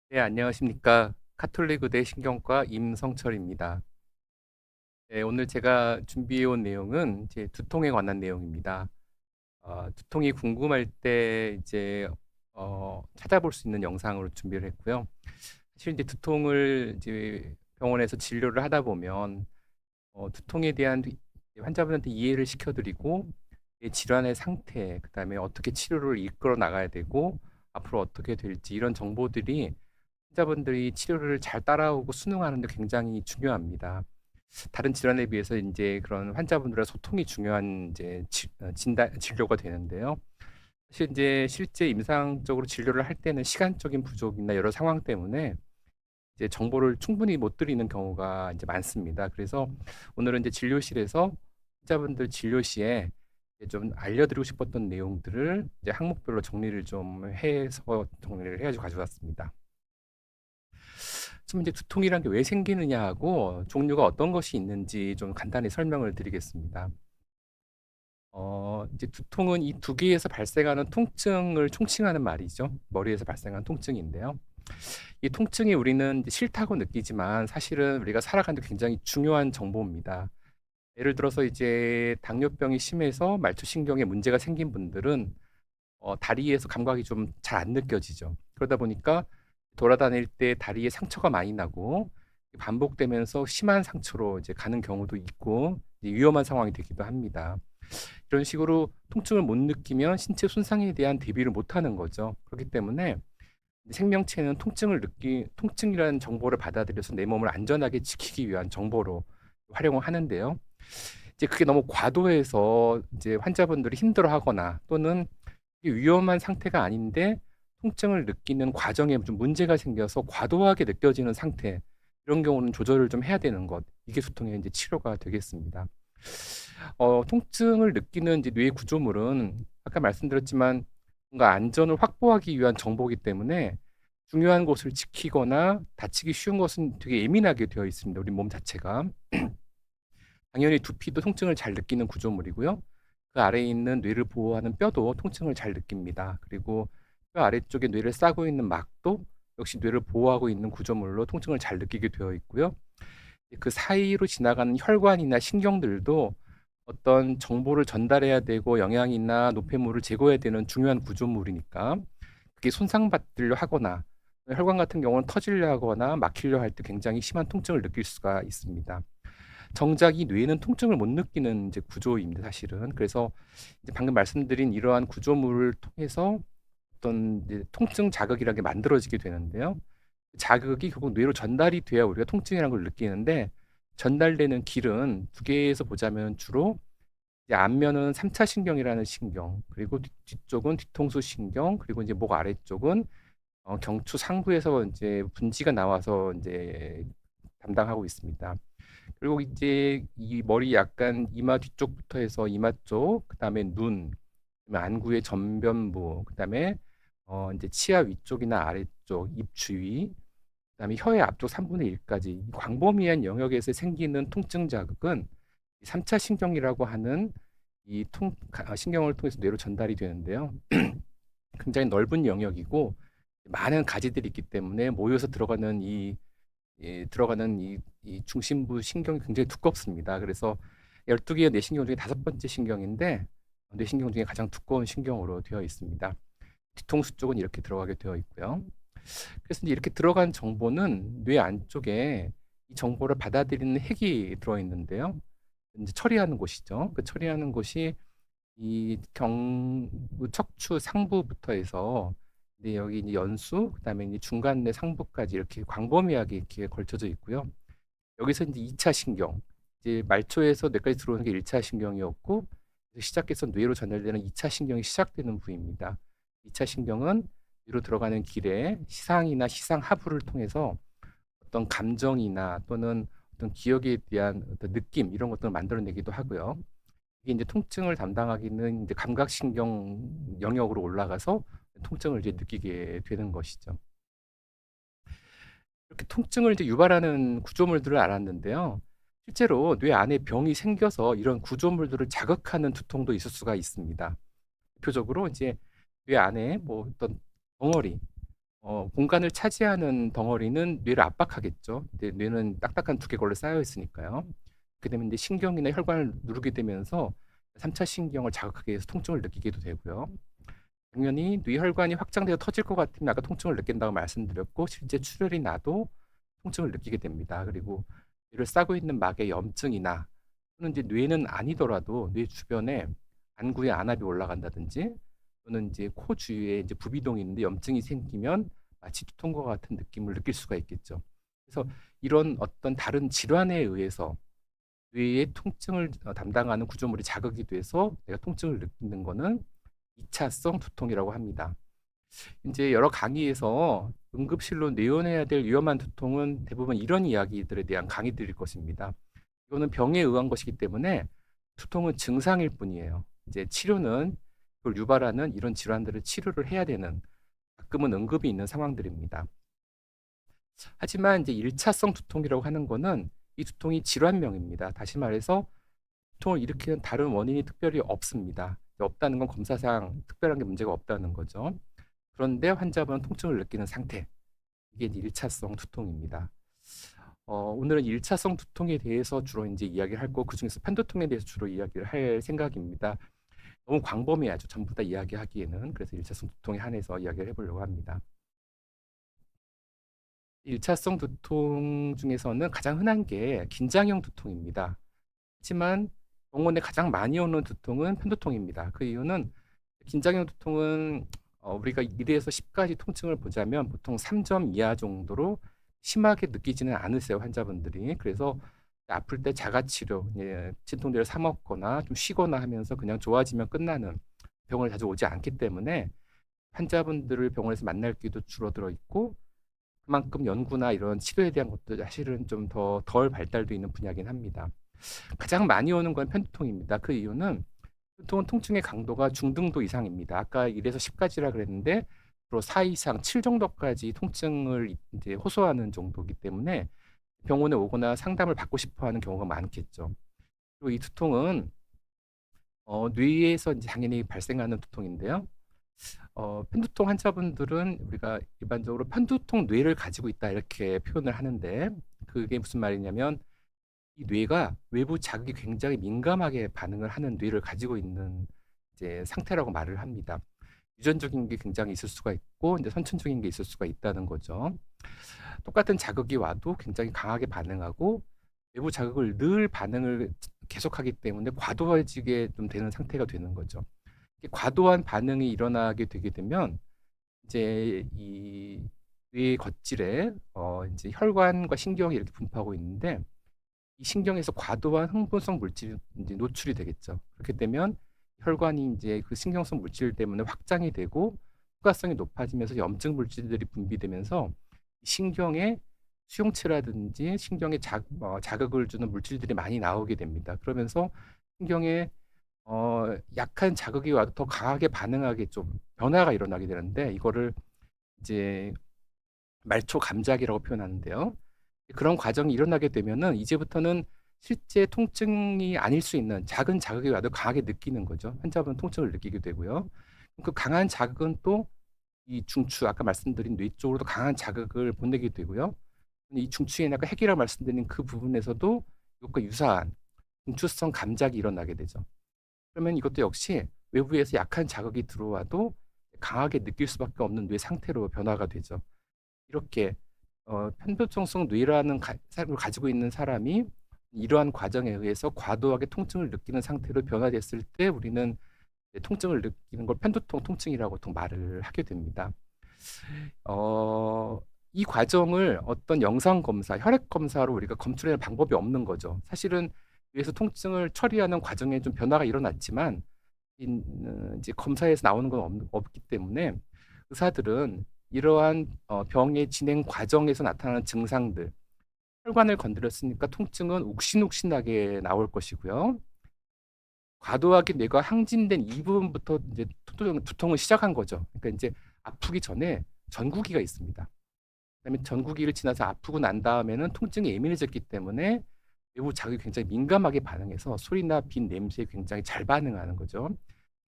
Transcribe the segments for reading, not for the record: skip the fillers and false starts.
네, 안녕하십니까. 카톨릭 의대 신경과 임성철입니다. 네, 오늘 제가 준비해 온 내용은 이제 두통에 관한 내용입니다. 두통이 궁금할 때 이제 찾아볼 수 있는 영상으로 준비를 했고요. 사실 이제 두통을 이제 병원에서 진료를 하다 보면 두통에 대한 환자분한테 이해를 시켜드리고 이 질환의 상태, 그다음에 어떻게 치료를 이끌어 나가야 되고 앞으로 어떻게 될지 이런 정보들이 환자분들이 치료를 잘 따라오고 수능하는 데 굉장히 중요합니다. 다른 질환에 비해서 이제 그런 환자분들과 소통이 중요한 이제 진단 진료가 되는데요. 사실 이제 실제 임상적으로 진료를 할 때는 시간적인 부족이나 여러 상황 때문에 이제 정보를 충분히 못 드리는 경우가 이제 많습니다. 그래서 오늘은 이제 진료실에서 환자분들 진료 시에 이제 좀 알려드리고 싶었던 내용들을 이제 항목별로 정리를 좀 해서 정리를 해가지고 가져왔습니다. 좀 이제 두통이란 게 왜 생기느냐 하고 종류가 어떤 것이 있는지 좀 간단히 설명을 드리겠습니다. 이제 두통은 이 두 개에서 발생하는 통증을 총칭하는 말이죠. 머리에서 발생하는 통증인데요. 이 통증이 우리는 이제 싫다고 느끼지만 사실은 우리가 살아가는 데 굉장히 중요한 정보입니다. 예를 들어서 이제 당뇨병이 심해서 말초신경에 문제가 생긴 분들은 다리에서 감각이 좀 잘 안 느껴지죠. 그러다 보니까 돌아다닐 때 다리에 상처가 많이 나고 반복되면서 심한 상처로 이제 가는 경우도 있고 이제 위험한 상황이 되기도 합니다. 이런 식으로 통증을 못 느끼면 신체 손상에 대한 대비를 못 하는 거죠. 그렇기 때문에 생명체는 통증이라는 정보를 받아들여서 내 몸을 안전하게 지키기 위한 정보로 활용을 하는데요. 이제 그게 너무 과도해서 이제 환자분들이 힘들어하거나 또는 이게 위험한 상태가 아닌데 통증을 느끼는 과정에 좀 문제가 생겨서 과도하게 느껴지는 상태, 이런 경우는 조절을 좀 해야 되는 것. 이게 두통의 이제 치료가 되겠습니다. 통증을 느끼는 이제 뇌의 구조물은 아까 말씀드렸지만 뭔가 안전을 확보하기 위한 정보이기 때문에 중요한 곳을 지키거나 다치기 쉬운 것은 되게 예민하게 되어 있습니다. 우리 몸 자체가. 당연히 두피도 통증을 잘 느끼는 구조물이고요. 그 아래에 있는 뇌를 보호하는 뼈도 통증을 잘 느낍니다. 그리고 뼈 아래쪽에 뇌를 싸고 있는 막도 역시 뇌를 보호하고 있는 구조물로 통증을 잘 느끼게 되어 있고요. 그 사이로 지나가는 혈관이나 신경들도 어떤 정보를 전달해야 되고 영양이나 노폐물을 제거해야 되는 중요한 구조물이니까 그게 손상받으려 하거나 혈관 같은 경우는 터지려 하거나 막히려 할 때 굉장히 심한 통증을 느낄 수가 있습니다. 정작 이 뇌는 통증을 못 느끼는 이제 구조입니다, 사실은. 그래서 이제 방금 말씀드린 이러한 구조물을 통해서 어떤 이제 통증 자극이라는 게 만들어지게 되는데요. 자극이 결국 뇌로 전달이 돼야 우리가 통증이라는 걸 느끼는데 전달되는 길은 두 개에서 보자면 주로 이제 앞면은 3차 신경이라는 신경, 그리고 뒤쪽은 뒤통수 신경, 그리고 이제 목 아래쪽은 경추 상부에서 이제 분지가 나와서 이제 담당하고 있습니다. 그리고 이제 이 머리 약간 이마 뒤쪽부터 해서 이마 쪽, 그다음에 눈, 그다음에 안구의 전면부, 그다음에 이제 치아 위쪽이나 아래쪽, 입 주위, 그다음에 혀의 앞쪽 3분의 1까지 광범위한 영역에서 생기는 통증 자극은 3차 신경이라고 하는 신경을 통해서 뇌로 전달이 되는데요. 굉장히 넓은 영역이고 많은 가지들이 있기 때문에 모여서 들어가는 이 중심부 신경이 굉장히 두껍습니다. 그래서 12개의 뇌신경 중에 다섯 번째 신경인데 뇌신경 중에 가장 두꺼운 신경으로 되어 있습니다. 뒤통수 쪽은 이렇게 들어가게 되어 있고요. 그래서 이제 이렇게 들어간 정보는 뇌 안쪽에 이 정보를 받아들이는 핵이 들어 있는데요. 이제 처리하는 곳이죠. 그 처리하는 곳이 이 척추 상부부터 해서 이제 여기 이제 연수, 그다음에 이제 중간내 상부까지 이렇게 광범위하게 이렇게 걸쳐져 있고요. 여기서 이제 2차 신경, 이제 말초에서 뇌까지 들어오는 게 1차 신경이었고 시작해서 뇌로 전달되는 2차 신경이 시작되는 부위입니다. 2차 신경은 뇌로 들어가는 길에 시상이나 시상 하부를 통해서 어떤 감정이나 또는 어떤 기억에 대한 어떤 느낌 이런 것들을 만들어내기도 하고요. 이게 이제 통증을 담당하기는 이제 감각신경 영역으로 올라가서 통증을 이제 느끼게 되는 것이죠. 이렇게 통증을 이제 유발하는 구조물들을 알았는데요. 실제로 뇌 안에 병이 생겨서 이런 구조물들을 자극하는 두통도 있을 수가 있습니다. 대표적으로 이제 뇌 안에 뭐 어떤 덩어리, 공간을 차지하는 덩어리는 뇌를 압박하겠죠. 이제 뇌는 딱딱한 두개골로 쌓여 있으니까요. 그렇게 되면 이제 신경이나 혈관을 누르게 되면서 3차 신경을 자극하게 해서 통증을 느끼게도 되고요. 당연히 뇌혈관이 확장돼서 터질 것 같으면 아까 통증을 느낀다고 말씀드렸고 실제 출혈이 나도 통증을 느끼게 됩니다. 그리고 뇌를 싸고 있는 막에 염증이나 또는 이제 뇌는 아니더라도 뇌 주변에 안구에 안압이 올라간다든지 또는 이제 코 주위에 이제 부비동이 있는데 염증이 생기면 마치 두통과 같은 느낌을 느낄 수가 있겠죠. 그래서 이런 어떤 다른 질환에 의해서 뇌의 통증을 담당하는 구조물이 자극이 돼서 내가 통증을 느끼는 거는 2차성 두통이라고 합니다. 이제 여러 강의에서 응급실로 내원해야 될 위험한 두통은 대부분 이런 이야기들에 대한 강의들일 것입니다. 이거는 병에 의한 것이기 때문에 두통은 증상일 뿐이에요. 이제 치료는 그걸 유발하는 이런 질환들을 치료를 해야 되는 가끔은 응급이 있는 상황들입니다. 하지만 이제 1차성 두통이라고 하는 거는 이 두통이 질환명입니다. 다시 말해서 두통을 일으키는 다른 원인이 특별히 없습니다. 없다는 건 검사상 특별한 게 문제가 없다는 거죠. 그런데 환자분은 통증을 느끼는 상태. 이게 이제 1차성 두통입니다. 오늘은 1차성 두통에 대해서 주로 이제 이야기를 할 거고 그중에서 편두통에 대해서 주로 이야기를 할 생각입니다. 너무 광범위하죠. 전부 다 이야기하기에는. 그래서 1차성 두통에 한해서 이야기를 해보려고 합니다. 1차성 두통 중에서는 가장 흔한 게 긴장형 두통입니다. 하지만 병원에 가장 많이 오는 두통은 편두통입니다. 그 이유는 긴장형 두통은 우리가 1에서 10까지 통증을 보자면 보통 3점 이하 정도로 심하게 느끼지는 않으세요, 환자분들이. 그래서 아플 때 자가치료, 진통제를 사 먹거나 좀 쉬거나 하면서 그냥 좋아지면 끝나는 병원에 자주 오지 않기 때문에 환자분들을 병원에서 만날 기회도 줄어들어 있고 그만큼 연구나 이런 치료에 대한 것도 사실은 좀 덜 발달돼 있는 분야긴 합니다. 가장 많이 오는 건 편두통입니다. 그 이유는 편두통은 통증의 강도가 중등도 이상입니다. 아까 1에서 10까지라 그랬는데 주로 4 이상, 7 정도까지 통증을 이제 호소하는 정도이기 때문에 병원에 오거나 상담을 받고 싶어 하는 경우가 많겠죠. 그리고 이 두통은 뇌에서 이제 당연히 발생하는 두통인데요. 편두통 환자분들은 우리가 일반적으로 편두통 뇌를 가지고 있다 이렇게 표현을 하는데 그게 무슨 말이냐면 이 뇌가 외부 자극이 굉장히 민감하게 반응을 하는 뇌를 가지고 있는 이제 상태라고 말을 합니다. 유전적인 게 굉장히 있을 수가 있고 이제 선천적인 게 있을 수가 있다는 거죠. 똑같은 자극이 와도 굉장히 강하게 반응하고 외부 자극을 늘 반응을 계속하기 때문에 과도해지게 좀 되는 상태가 되는 거죠. 과도한 반응이 일어나게 되게 되면 이제 이 뇌 겉질에 이제 혈관과 신경이 이렇게 분포하고 있는데 이 신경에서 과도한 흥분성 물질이 이제 노출이 되겠죠. 그렇게 되면 혈관이 이제 그 신경성 물질 때문에 확장이 되고 후가성이 높아지면서 염증 물질들이 분비되면서 신경의 수용체라든지 신경에 자극을 주는 물질들이 많이 나오게 됩니다. 그러면서 신경에 약한 자극이 와도 더 강하게 반응하게 좀 변화가 일어나게 되는데 이거를 이제 말초 감작이라고 표현하는데요. 그런 과정이 일어나게 되면은 이제부터는 실제 통증이 아닐 수 있는 작은 자극이 와도 강하게 느끼는 거죠. 환자분은 통증을 느끼게 되고요. 그 강한 자극은 또 이 중추, 아까 말씀드린 뇌 쪽으로도 강한 자극을 보내게 되고요. 이 중추에 아까 핵이라고 말씀드린 그 부분에서도 이것과 유사한 중추성 감작이 일어나게 되죠. 그러면 이것도 역시 외부에서 약한 자극이 들어와도 강하게 느낄 수밖에 없는 뇌 상태로 변화가 되죠. 이렇게 편두통성 뇌라는 사람을 가지고 있는 사람이 이러한 과정에 의해서 과도하게 통증을 느끼는 상태로 변화됐을 때 우리는 통증을 느끼는 걸 편두통 통증이라고 보통 말을 하게 됩니다. 이 과정을 어떤 영상 검사, 혈액 검사로 우리가 검출할 방법이 없는 거죠. 사실은 뇌에서 통증을 처리하는 과정에 좀 변화가 일어났지만 이제 검사에서 나오는 건 없기 때문에 의사들은 이러한 병의 진행 과정에서 나타나는 증상들, 혈관을 건드렸으니까 통증은 욱신욱신하게 나올 것이고요. 과도하게 뇌가 항진된 이 부분부터 이제 두통을 시작한 거죠. 그러니까 이제 아프기 전에 전구기가 있습니다. 그다음에 전구기를 지나서 아프고 난 다음에는 통증이 예민해졌기 때문에 외부 자극이 굉장히 민감하게 반응해서 소리나 빛, 냄새에 굉장히 잘 반응하는 거죠.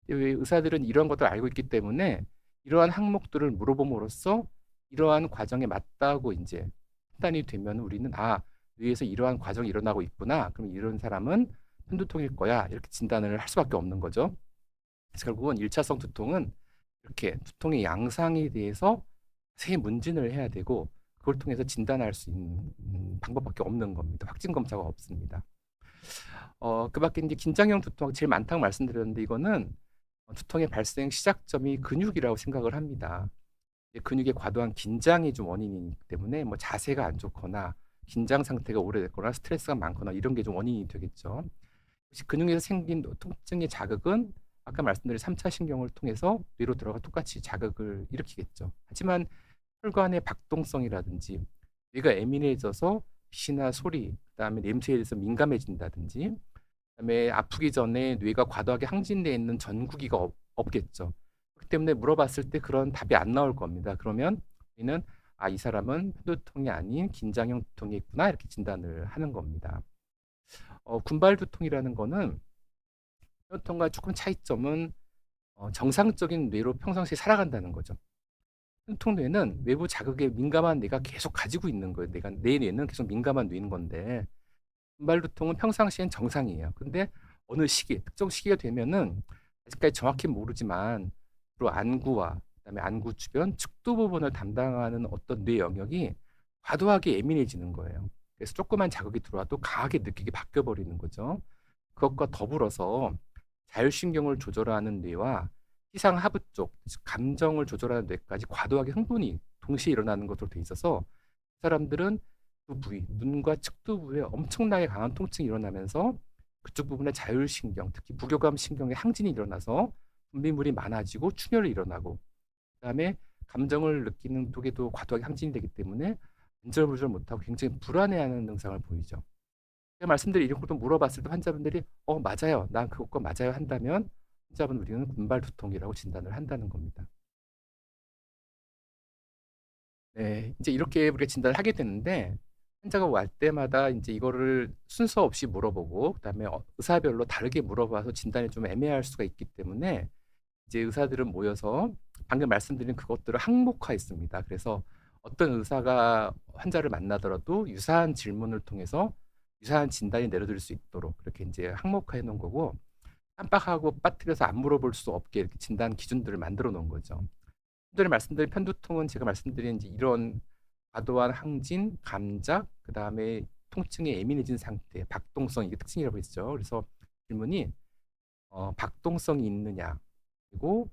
의사들은 이런 것들을 알고 있기 때문에 이러한 항목들을 물어봄으로써 이러한 과정에 맞다고 이제 판단이 되면 우리는 뇌에서 이러한 과정이 일어나고 있구나. 그럼 이런 사람은 편두통일 거야. 이렇게 진단을 할 수밖에 없는 거죠. 그래서 결국은 1차성 두통은 이렇게 두통의 양상에 대해서 자세히 문진을 해야 되고 그걸 통해서 진단할 수 있는 방법밖에 없는 겁니다. 확진 검사가 없습니다. 그 밖에 이제 긴장형 두통 제일 많다고 말씀드렸는데 이거는 두통의 발생 시작점이 근육이라고 생각을 합니다. 근육의 과도한 긴장이 좀 원인이기 때문에 뭐 자세가 안 좋거나 긴장 상태가 오래됐거나 스트레스가 많거나 이런 게 좀 원인이 되겠죠. 근육에서 생긴 통증의 자극은 아까 말씀드린 3차 신경을 통해서 뇌로 들어가 똑같이 자극을 일으키겠죠. 하지만 혈관의 박동성이라든지 뇌가 예민해져서 빛이나 소리, 그다음에 냄새에 대해서 민감해진다든지, 그다음에 아프기 전에 뇌가 과도하게 항진되어 있는 전구기가 없겠죠. 그렇기 때문에 물어봤을 때 그런 답이 안 나올 겁니다. 그러면 우리는 이 사람은 편두통이 아닌 긴장형 두통이 있구나 이렇게 진단을 하는 겁니다. 군발 두통이라는 거는 편두통과 조금 차이점은 정상적인 뇌로 평상시에 살아간다는 거죠. 편두통 뇌는 외부 자극에 민감한 뇌가 계속 가지고 있는 거예요. 내 뇌는 계속 민감한 뇌인 건데 군발 두통은 평상시엔 정상이에요. 근데 어느 시기, 특정 시기가 되면은 아직까지 정확히 모르지만 주로 안구와 그다음에 안구 주변 측두 부분을 담당하는 어떤 뇌 영역이 과도하게 예민해지는 거예요. 그래서 조그만 자극이 들어와도 강하게 느끼게 바뀌어 버리는 거죠. 그것과 더불어서 자율신경을 조절하는 뇌와 희상하부 쪽, 즉 감정을 조절하는 뇌까지 과도하게 흥분이 동시에 일어나는 것으로 돼 있어서 사람들은 그 부위, 눈과 측두 부위에 엄청나게 강한 통증이 일어나면서 그쪽 부분에 자율신경, 특히 부교감 신경의 항진이 일어나서 분비물이 많아지고 충혈이 일어나고, 그다음에 감정을 느끼는 쪽에도 과도하게 항진이 되기 때문에 안절부절 못하고 굉장히 불안해하는 증상을 보이죠. 제가 말씀드린 이런 것도 물어봤을 때 환자분들이 맞아요, 난 그것과 맞아요 한다면 환자분 우리는 군발 두통이라고 진단을 한다는 겁니다. 네, 이제 이렇게 우리가 진단을 하게 되는데 환자가 올 때마다 이제 이거를 순서 없이 물어보고 그다음에 의사별로 다르게 물어봐서 진단이 좀 애매할 수가 있기 때문에 이제 의사들은 모여서 방금 말씀드린 그것들을 항목화했습니다. 그래서 어떤 의사가 환자를 만나더라도 유사한 질문을 통해서 유사한 진단이 내려질 수 있도록 그렇게 이제 항목화해 놓은 거고, 깜빡하고 빠뜨려서 안 물어볼 수 없게 이렇게 진단 기준들을 만들어 놓은 거죠. 전에 말씀드린 편두통은 제가 말씀드린 이제 이런 과도한 항진, 감작, 그 다음에 통증에 예민해진 상태, 박동성, 이게 특징이라고 했죠. 그래서 질문이 박동성이 있느냐, 그리고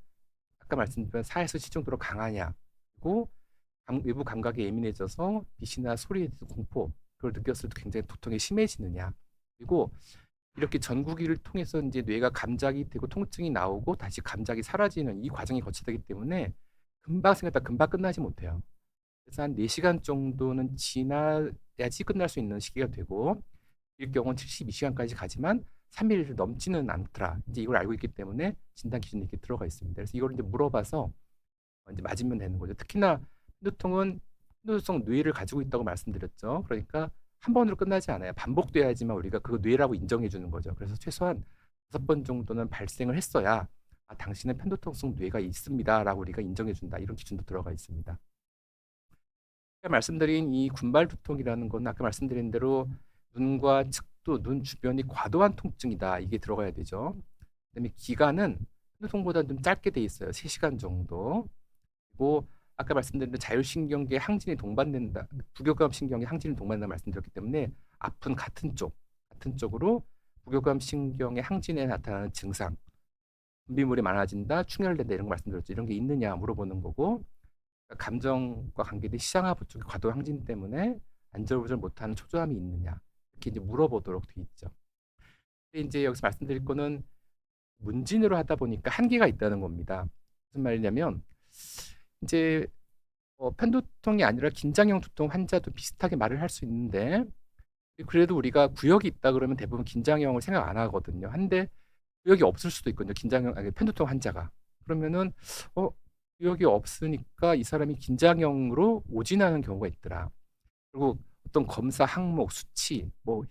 아까 말씀드린 4에서 7 정도로 강하냐, 그리고 외부 감각에 예민해져서 빛이나 소리에 대해서 공포, 그걸 느꼈을 때 굉장히 두통이 심해지느냐, 그리고 이렇게 전구기를 통해서 이제 뇌가 감작이 되고 통증이 나오고 다시 감작이 사라지는 이 과정이 거치되기 때문에 금방 생겼다 금방 끝나지 못해요. 그래서 한 4시간 정도는 지나야지 끝날 수 있는 시기가 되고, 일 경우는 72시간까지 가지만 3일을 넘지는 않더라. 이제 이걸 알고 있기 때문에 진단 기준이 이렇게 들어가 있습니다. 그래서 이걸 이제 물어봐서 이제 맞으면 되는 거죠. 특히나 편두통은 편두통 뇌를 가지고 있다고 말씀드렸죠. 그러니까 한 번으로 끝나지 않아요. 반복돼야지만 우리가 그거 뇌라고 인정해 주는 거죠. 그래서 최소한 5번 정도는 발생을 했어야 당신은 편두통성 뇌가 있습니다라고 우리가 인정해 준다. 이런 기준도 들어가 있습니다. 아까 말씀드린 이 군발 두통이라는 건 아까 말씀드린 대로 눈과 측두, 눈 주변이 과도한 통증이다. 이게 들어가야 되죠. 그다음에 기간은 편두통보다 좀 짧게 돼 있어요. 3시간 정도. 그리고 아까 말씀드린 자율신경계 항진이 동반된다. 부교감 신경의 항진이 동반된다 말씀드렸기 때문에 앞은 같은 쪽으로 부교감 신경의 항진에 나타나는 증상, 분비물이 많아진다, 충혈된다 이런 거 말씀드렸죠. 이런 게 있느냐 물어보는 거고, 감정과 관계된 시장하부 쪽의 과도 항진 때문에 안절부절 못하는 초조함이 있느냐 이렇게 이제 물어보도록 돼 있죠. 근데 이제 여기서 말씀드릴 거는 문진으로 하다 보니까 한계가 있다는 겁니다. 무슨 말이냐면 이제 편두통이 아니라 긴장형 두통 환자도 비슷하게 말을 할 수 있는데, 그래도 우리가 구역이 있다 그러면 대부분 긴장형을 생각 안 하거든요. 한데 구역이 없을 수도 있거든요. 편두통 환자가. 그러면은 구역이 없으니까 이 사람이 긴장형으로 오진하는 경우가 있더라. 그리고 어떤 검사 항목, 수치 뭐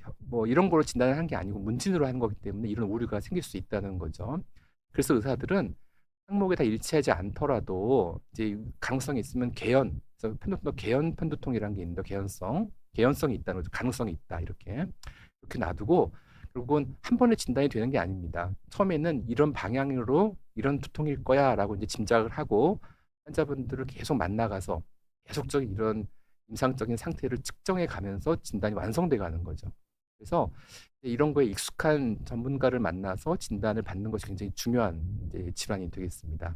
이런 걸로 진단을 하는 게 아니고 문진으로 하는 거기 때문에 이런 오류가 생길 수 있다는 거죠. 그래서 의사들은 항목에 다 일치하지 않더라도 이제 가능성이 있으면 개연, 저 편두통 개연 편두통이라는 게 있는데 개연성이 있다는 거죠. 가능성이 있다 이렇게 놔두고 결국은 한 번에 진단이 되는 게 아닙니다. 처음에는 이런 방향으로 이런 두통일 거야라고 이제 짐작을 하고 환자분들을 계속 만나가서 계속적인 이런 임상적인 상태를 측정해 가면서 진단이 완성돼 가는 거죠. 그래서 이런 거에 익숙한 전문가를 만나서 진단을 받는 것이 굉장히 중요한 이제 질환이 되겠습니다.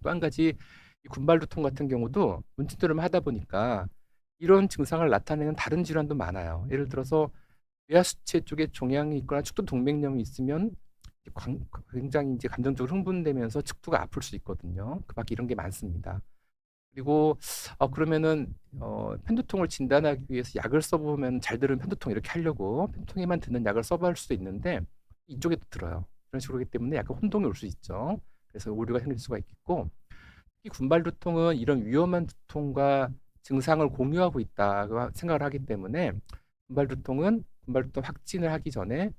또 한 가지 이 군발두통 같은 경우도 문진투를 하다 보니까 이런 증상을 나타내는 다른 질환도 많아요. 예를 들어서 뇌하수체 쪽에 종양이 있거나 축두 동맥염이 있으면 굉장히 이제 감정적으로 흥분되면서 측두가 아플 수 있거든요. 그 밖에 이런 게 많습니다. 그리고 그러면은 편두통을 진단하기 위해서 약을 써보면 잘 들은 편두통 이렇게 하려고 편두통에만 드는 약을 써볼 수도 있는데 이쪽에도 들어요. 그런 식으로 하기 때문에 약간 혼동이 올 수 있죠. 그래서 오류가 생길 수가 있겠고 특히 군발두통은 이런 위험한 두통과 증상을 공유하고 있다고 생각을 하기 때문에 군발두통 확진을 하기 전에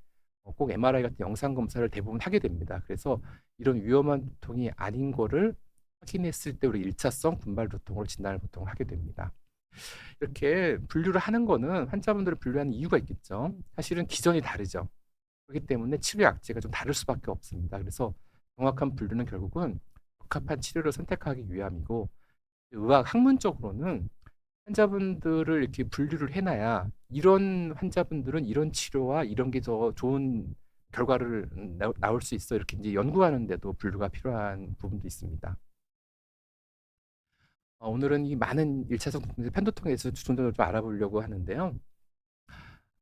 꼭 MRI 같은 영상 검사를 대부분 하게 됩니다. 그래서 이런 위험한 두통이 아닌 거를 확인했을 때 우리 1차성 군발두통으로 진단을 보통 하게 됩니다. 이렇게 분류를 하는 거는 환자분들을 분류하는 이유가 있겠죠. 사실은 기전이 다르죠. 그렇기 때문에 치료 약제가 좀 다를 수밖에 없습니다. 그래서 정확한 분류는 결국은 적합한 치료를 선택하기 위함이고 의학 학문적으로는 환자분들을 이렇게 분류를 해놔야 이런 환자분들은 이런 치료와 이런 게 더 좋은 결과를 나올 수 있어 이렇게 이제 연구하는데도 분류가 필요한 부분도 있습니다. 오늘은 이 많은 1차성 편두통에 대해서 좀 더 좀 알아보려고 하는데요.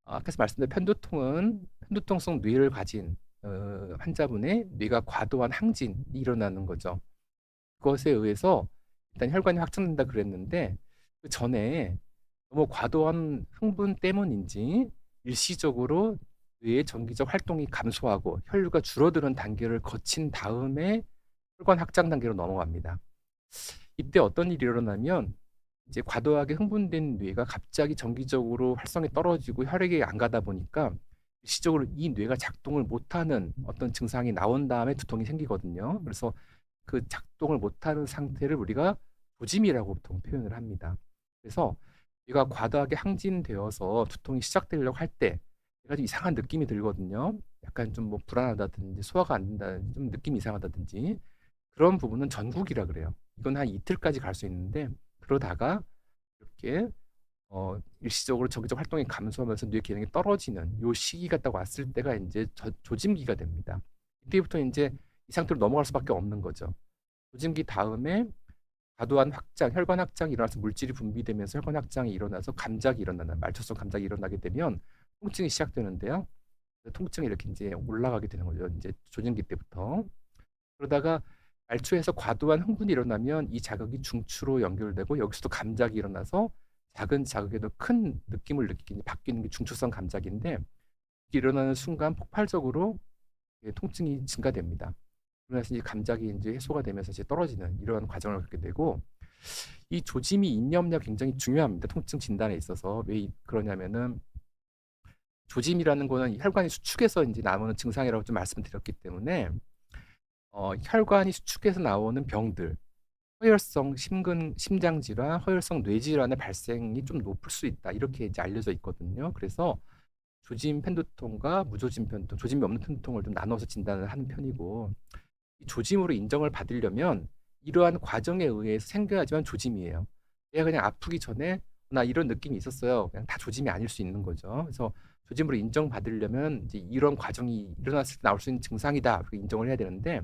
아까 말씀드린 편두통성 뇌를 가진 환자분의 뇌가 과도한 항진이 일어나는 거죠. 그것에 의해서 일단 혈관이 확장된다 그랬는데 그 전에 너무 과도한 흥분 때문인지 일시적으로 뇌의 전기적 활동이 감소하고 혈류가 줄어드는 단계를 거친 다음에 혈관 확장 단계로 넘어갑니다. 이때 어떤 일이 일어나면 이제 과도하게 흥분된 뇌가 갑자기 정기적으로 활성이 떨어지고 혈액이 안 가다 보니까 일시적으로 이 뇌가 작동을 못하는 어떤 증상이 나온 다음에 두통이 생기거든요. 그래서 그 작동을 못하는 상태를 우리가 조짐이라고 보통 표현을 합니다. 그래서 뇌가 과도하게 항진되어서 두통이 시작되려고 할 때 내가 좀 이상한 느낌이 들거든요. 약간 좀 뭐 불안하다든지 소화가 안 된다, 좀 느낌이 이상하다든지 그런 부분은 전국이라 그래요. 이건 한 이틀까지 갈 수 있는데 그러다가 이렇게 일시적으로 정기적 활동이 감소하면서 뇌 기능이 떨어지는 요 시기가 딱 왔을 때가 이제 조짐기가 됩니다. 이때부터 이제 이 상태로 넘어갈 수밖에 없는 거죠. 조짐기 다음에 과도한 확장, 혈관 확장이 일어나서 물질이 분비되면서 혈관 확장이 일어나서 감작이 일어나는 말초성 감작이 일어나게 되면 통증이 시작되는데요. 통증이 이렇게 이제 올라가게 되는 거죠. 이제 조짐기 때부터. 그러다가 말초에서 과도한 흥분이 일어나면 이 자극이 중추로 연결되고 여기서도 감작이 일어나서 작은 자극에도 큰 느낌을 느끼게 바뀌는 게 중추성 감작인데 일어나는 순간 폭발적으로 통증이 증가됩니다. 그래서 이제 감작이 이제 해소가 되면서 이제 떨어지는 이러한 과정을 겪게 되고 이 조짐이 있냐 없냐 굉장히 중요합니다. 통증 진단에 있어서 왜 그러냐면은 조짐이라는 거는 혈관이 수축해서 이제 나오는 증상이라고 좀 말씀드렸기 때문에 혈관이 수축해서 나오는 병들, 허혈성 심장 질환, 허혈성 뇌 질환의 발생이 좀 높을 수 있다. 이렇게 이제 알려져 있거든요. 그래서 조짐 편두통과 무조짐 편두통, 조짐이 없는 편두통을 좀 나눠서 진단을 하는 편이고 이 조짐으로 인정을 받으려면 이러한 과정에 의해서 생겨야지만 조짐이에요. 얘가 그냥 아프기 전에 나 이런 느낌이 있었어요. 그냥 다 조짐이 아닐 수 있는 거죠. 그래서 조짐으로 인정받으려면 이제 이런 과정이 일어났을 때 나올 수 있는 증상이다. 그렇게 인정을 해야 되는데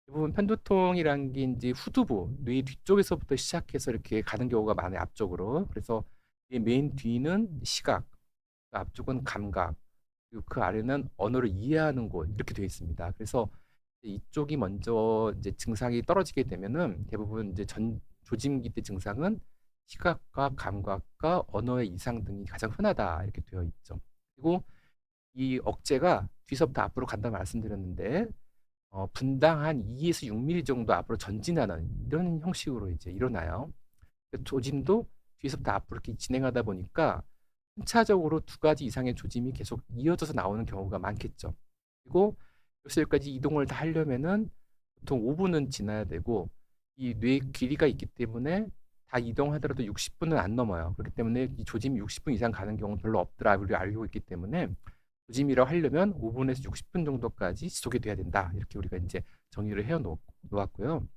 대부분 편두통이라는 게 이제 후두부, 뇌 뒤쪽에서부터 시작해서 이렇게 가는 경우가 많아요. 앞쪽으로. 그래서 이 맨 뒤는 시각, 그 앞쪽은 감각, 그리고 그 아래는 언어를 이해하는 곳 이렇게 되어 있습니다. 그래서 이쪽이 먼저 이제 증상이 떨어지게 되면은 대부분 이제 조짐기 때 증상은 시각과 감각과 언어의 이상 등이 가장 흔하다 이렇게 되어 있죠. 그리고 이 억제가 뒤서부터 앞으로 간다고 말씀드렸는데 분당 한 2에서 6mm 정도 앞으로 전진하는 이런 형식으로 이제 일어나요. 조짐도 뒤에서부터 앞으로 이렇게 진행하다 보니까 순차적으로 두 가지 이상의 조짐이 계속 이어져서 나오는 경우가 많겠죠. 그리고 여기까지 이동을 다 하려면은 보통 5분은 지나야 되고 이 뇌 길이가 있기 때문에 다 이동하더라도 60분은 안 넘어요. 그렇기 때문에 이 조짐이 60분 이상 가는 경우는 별로 없더라 우리가 알고 있기 때문에 조짐이라고 하려면 5분에서 60분 정도까지 지속이 돼야 된다. 이렇게 우리가 이제 정의를 해 놓았고요.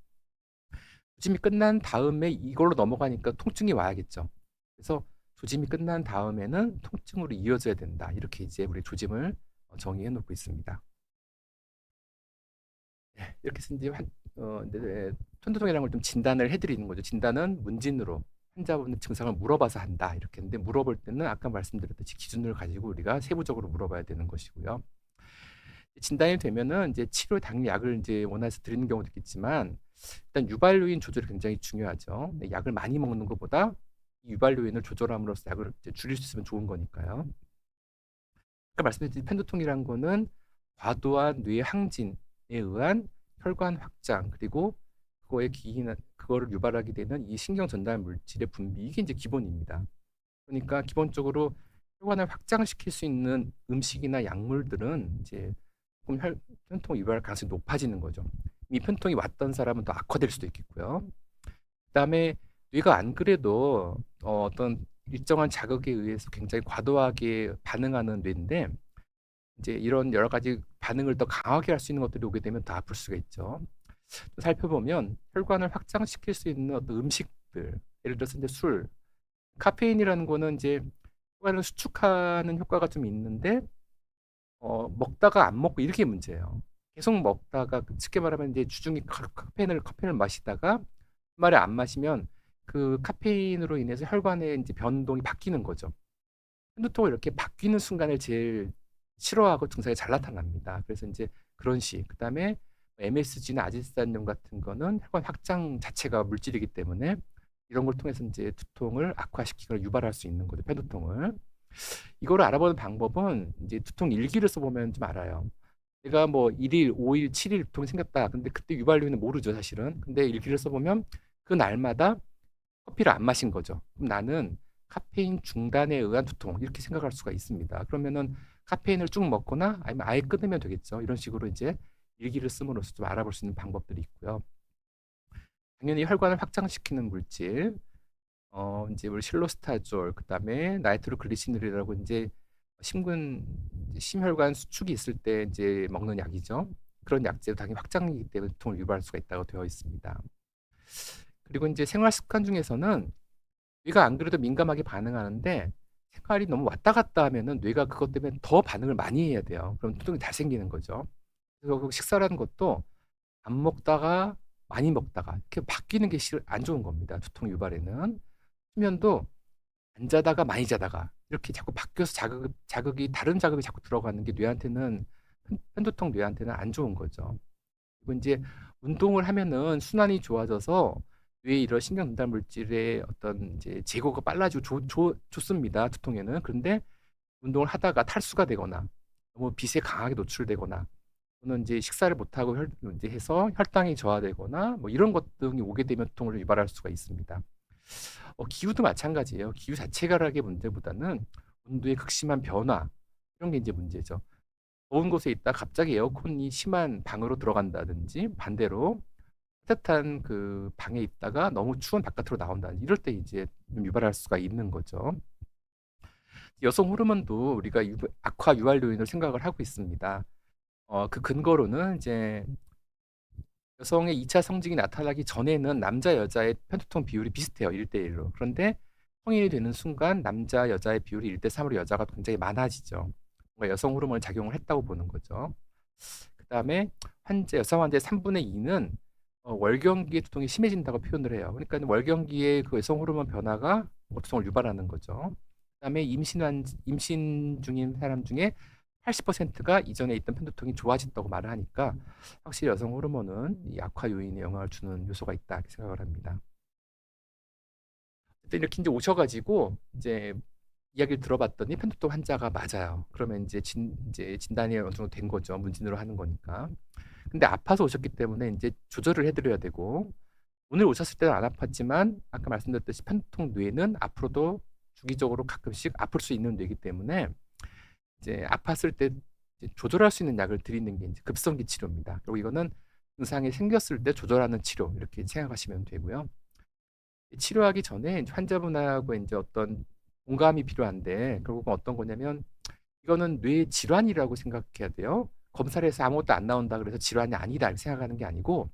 조짐이 끝난 다음에 이걸로 넘어가니까 통증이 와야겠죠. 그래서 조짐이 끝난 다음에는 통증으로 이어져야 된다. 이렇게 이제 우리 조짐을 정의해 놓고 있습니다. 네, 이렇게 해서 이제 편두통이라는 걸 좀 진단을 해드리는 거죠. 진단은 문진으로 환자분의 증상을 물어봐서 한다. 이렇게 했는데 물어볼 때는 아까 말씀드렸듯이 기준을 가지고 우리가 세부적으로 물어봐야 되는 것이고요. 진단이 되면은 이제 치료 당연히 약을 이제 원해서 드리는 경우도 있겠지만 일단 유발요인 조절이 굉장히 중요하죠. 약을 많이 먹는 것보다 유발요인을 조절함으로써 약을 이제 줄일 수 있으면 좋은 거니까요. 아까 말씀드린 편두통이란 거는 과도한 뇌 항진에 의한 혈관 확장 그리고 그거를 유발하게 되는 이 신경 전달 물질의 분비 이게 이제 기본입니다. 그러니까 기본적으로 혈관을 확장시킬 수 있는 음식이나 약물들은 이제 조금 편통 유발 가능성이 높아지는 거죠. 이 편통이 왔던 사람은 더 악화될 수도 있겠고요. 그다음에 뇌가 안 그래도 어떤 일정한 자극에 의해서 굉장히 과도하게 반응하는 뇌인데 이제 이런 여러 가지 반응을 더 강하게 할 수 있는 것들이 오게 되면 더 아플 수가 있죠. 살펴보면 혈관을 확장시킬 수 있는 어떤 음식들, 예를 들어서 이제 술, 카페인이라는 거는 이제 혈관을 수축하는 효과가 좀 있는데 먹다가 안 먹고 이렇게 문제예요. 계속 먹다가 쉽게 말하면 이제 주중에 카페인을 마시다가 주말에 안 마시면 그 카페인으로 인해서 혈관의 이제 변동이 바뀌는 거죠. 편두통을 이렇게 바뀌는 순간을 제일 싫어하고 증상이 잘 나타납니다. 그래서 이제 그런 그다음에 MSG나 아지트산염 같은 거는 혈관 확장 자체가 물질이기 때문에 이런 걸 통해서 이제 두통을 악화시키거나 유발할 수 있는 거죠. 편두통을. 이거를 알아보는 방법은 이제 두통 일기를 써보면 좀 알아요. 내가 뭐 1일, 5일, 7일 두통이 생겼다. 근데 그때 유발 요인은 모르죠, 사실은. 근데 일기를 써보면 그 날마다 커피를 안 마신 거죠. 그럼 나는 카페인 중단에 의한 두통 이렇게 생각할 수가 있습니다. 그러면은 카페인을 쭉 먹거나 아니면 아예 끊으면 되겠죠. 이런 식으로 이제 일기를 씀으로써 좀 알아볼 수 있는 방법들이 있고요. 당연히 혈관을 확장시키는 물질, 이제 우리 실로스타졸, 그다음에 나이트로글리시놀이라고 이제 심혈관 수축이 있을 때 이제 먹는 약이죠. 그런 약제도 당연히 확장이기 때문에 두통을 유발할 수가 있다고 되어 있습니다. 그리고 이제 생활 습관 중에서는 뇌가 안 그래도 민감하게 반응하는데 생활이 너무 왔다 갔다 하면은 뇌가 그것 때문에 더 반응을 많이 해야 돼요. 그럼 두통이 잘 생기는 거죠. 그래서 그 식사라는 것도 안 먹다가 많이 먹다가 이렇게 바뀌는 게 안 좋은 겁니다. 두통 유발에는. 수면도 안 자다가 많이 자다가 이렇게 자꾸 바뀌어서 자극이 다른 자극이 자꾸 들어가는 게 뇌한테는 편두통 뇌한테는 안 좋은 거죠. 그리고 이제 운동을 하면은 순환이 좋아져서 뇌의 이런 신경 전달 물질의 어떤 이제 제거가 빨라지고 좋습니다. 두통에는. 그런데 운동을 하다가 탈수가 되거나 너무 빛에 강하게 노출되거나 또는 이제 식사를 못하고 이제 해서 혈당이 저하되거나 뭐 이런 것 등이 오게 되면 두통을 유발할 수가 있습니다. 기후도 마찬가지예요. 기후 자체가라의 문제보다는 온도의 극심한 변화 이런 게 이제 문제죠. 더운 곳에 있다 갑자기 에어컨이 심한 방으로 들어간다든지 반대로 따뜻한 그 방에 있다가 너무 추운 바깥으로 나온다든지 이럴 때 이제 좀 유발할 수가 있는 거죠. 여성 호르몬도 우리가 악화 유발 요인을 생각을 하고 있습니다. 그 근거로는 이제 여성의 2차 성징이 나타나기 전에는 남자 여자의 편두통 비율이 비슷해요. 1대1로. 그런데 성인이 되는 순간 남자 여자의 비율이 1대3으로 여자가 굉장히 많아지죠. 뭔가 여성 호르몬을 작용을 했다고 보는 거죠. 그다음에 여성 환자의 3분의 2는 월경기에 두통이 심해진다고 표현을 해요. 그러니까 월경기에 그 여성 호르몬 변화가 두통을 유발하는 거죠. 그다음에 임신 중인 사람 중에 80%가 이전에 있던 편두통이 좋아진다고 말을 하니까 확실히 여성 호르몬은 이 악화 요인에 영향을 주는 요소가 있다 이렇게 생각을 합니다. 그때 이렇게 이제 오셔가지고 이제 이야기를 들어봤더니 편두통 환자가 맞아요. 그러면 이제 진단이 어느 정도 된 거죠. 문진으로 하는 거니까. 근데 아파서 오셨기 때문에 이제 조절을 해드려야 되고 오늘 오셨을 때는 안 아팠지만 아까 말씀드렸듯이 편두통 뇌는 앞으로도 주기적으로 가끔씩 아플 수 있는 뇌이기 때문에 이제 아팠을 때 이제 조절할 수 있는 약을 드리는 게 이제 급성기 치료입니다. 그리고 이거는 증상이 생겼을 때 조절하는 치료 이렇게 생각하시면 되고요. 치료하기 전에 환자분하고 이제 어떤 공감이 필요한데 결국은 어떤 거냐면 이거는 뇌 질환이라고 생각해야 돼요. 검사를 해서 아무것도 안 나온다 그래서 질환이 아니다 이렇게 생각하는 게 아니고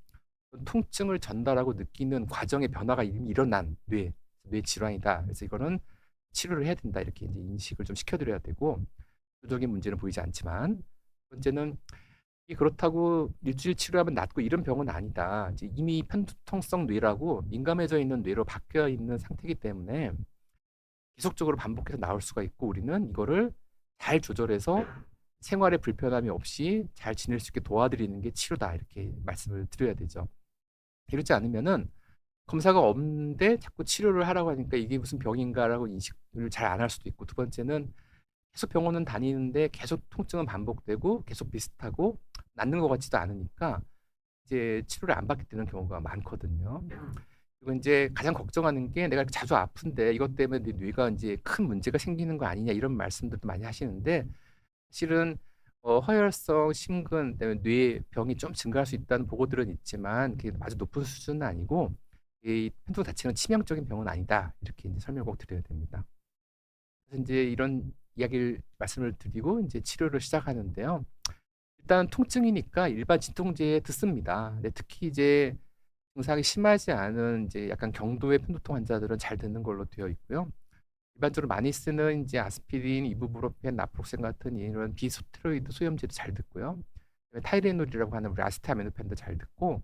통증을 전달하고 느끼는 과정의 변화가 이미 일어난 뇌 질환이다. 그래서 이거는 치료를 해야 된다 이렇게 이제 인식을 좀 시켜드려야 되고 구조적인 문제는 보이지 않지만 번째는 이 그렇다고 일주일 치료하면 낫고 이런 병은 아니다. 이제 이미 편두통성 뇌라고 민감해져 있는 뇌로 바뀌어 있는 상태이기 때문에 계속적으로 반복해서 나올 수가 있고 우리는 이거를 잘 조절해서 생활에 불편함이 없이 잘 지낼 수 있게 도와드리는 게 치료다 이렇게 말씀을 드려야 되죠. 이렇지 않으면은 검사가 없는데 자꾸 치료를 하라고 하니까 이게 무슨 병인가라고 인식을 잘 안 할 수도 있고 두 번째는 계속 병원은 다니는데 계속 통증은 반복되고 계속 비슷하고 낫는 것 같지도 않으니까 이제 치료를 안 받게 되는 경우가 많거든요. 그리고 이제 가장 걱정하는 게 내가 자주 아픈데 이것 때문에 내 뇌가 이제 큰 문제가 생기는 거 아니냐 이런 말씀들도 많이 하시는데 실은 허혈성 심근 때문에 뇌 병이 좀 증가할 수 있다는 보고들은 있지만 그게 아주 높은 수준은 아니고 이 편도 자체는 치명적인 병은 아니다 이렇게 이제 설명을 꼭 드려야 됩니다. 그래서 이제 이런 이야기를 말씀을 드리고 이제 치료를 시작하는데요. 일단 통증이니까 일반 진통제 듣습니다. 근데 특히 이제 증상이 심하지 않은 이제 약간 경도의 편도통 환자들은 잘 듣는 걸로 되어 있고요. 일반적으로 많이 쓰는 이제 아스피린, 이부브로펜, 나프록센 같은 이런 비스테로이드 소염제도 잘 듣고요. 타이레놀이라고 하는 우리 아스타미노펜도 잘 듣고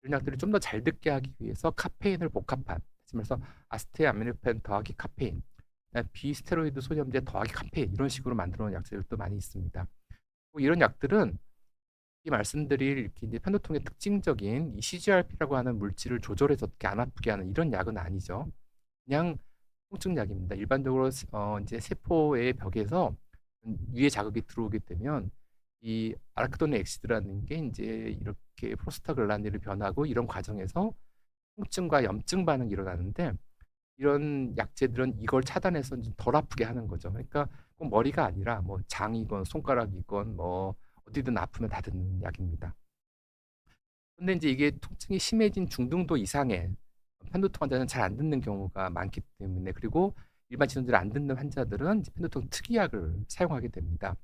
이런 약들을 좀 더 잘 듣게 하기 위해서 카페인을 복합한 그래서 아스타미노펜 더하기 카페인, 비스테로이드 소염제 더하기 카페인 이런 식으로 만들어 놓은 약들도 많이 있습니다. 이런 약들은 이 말씀드릴 이렇게 이제 편도통의 특징적인 이 CGRP라고 하는 물질을 조절해서 어떻게 안 아프게 하는 이런 약은 아니죠. 그냥 통증약입니다. 일반적으로 이제 세포의 벽에서 위에 자극이 들어오게 되면 이 아라키도네 엑시드라는 게 이제 이렇게 프로스타글란딘을 변하고 이런 과정에서 통증과 염증 반응이 일어나는데 이런 약제들은 이걸 차단해서 좀 덜 아프게 하는 거죠. 그러니까 꼭 머리가 아니라 뭐 장이건 손가락이건 뭐 어디든 아프면 다 듣는 약입니다. 근데 이제 이게 통증이 심해진 중등도 이상의 편도통 환자는 잘 안 듣는 경우가 많기 때문에 그리고 일반 진원제를 안 듣는 환자들은 이제 편도통 특이약을 사용하게 됩니다.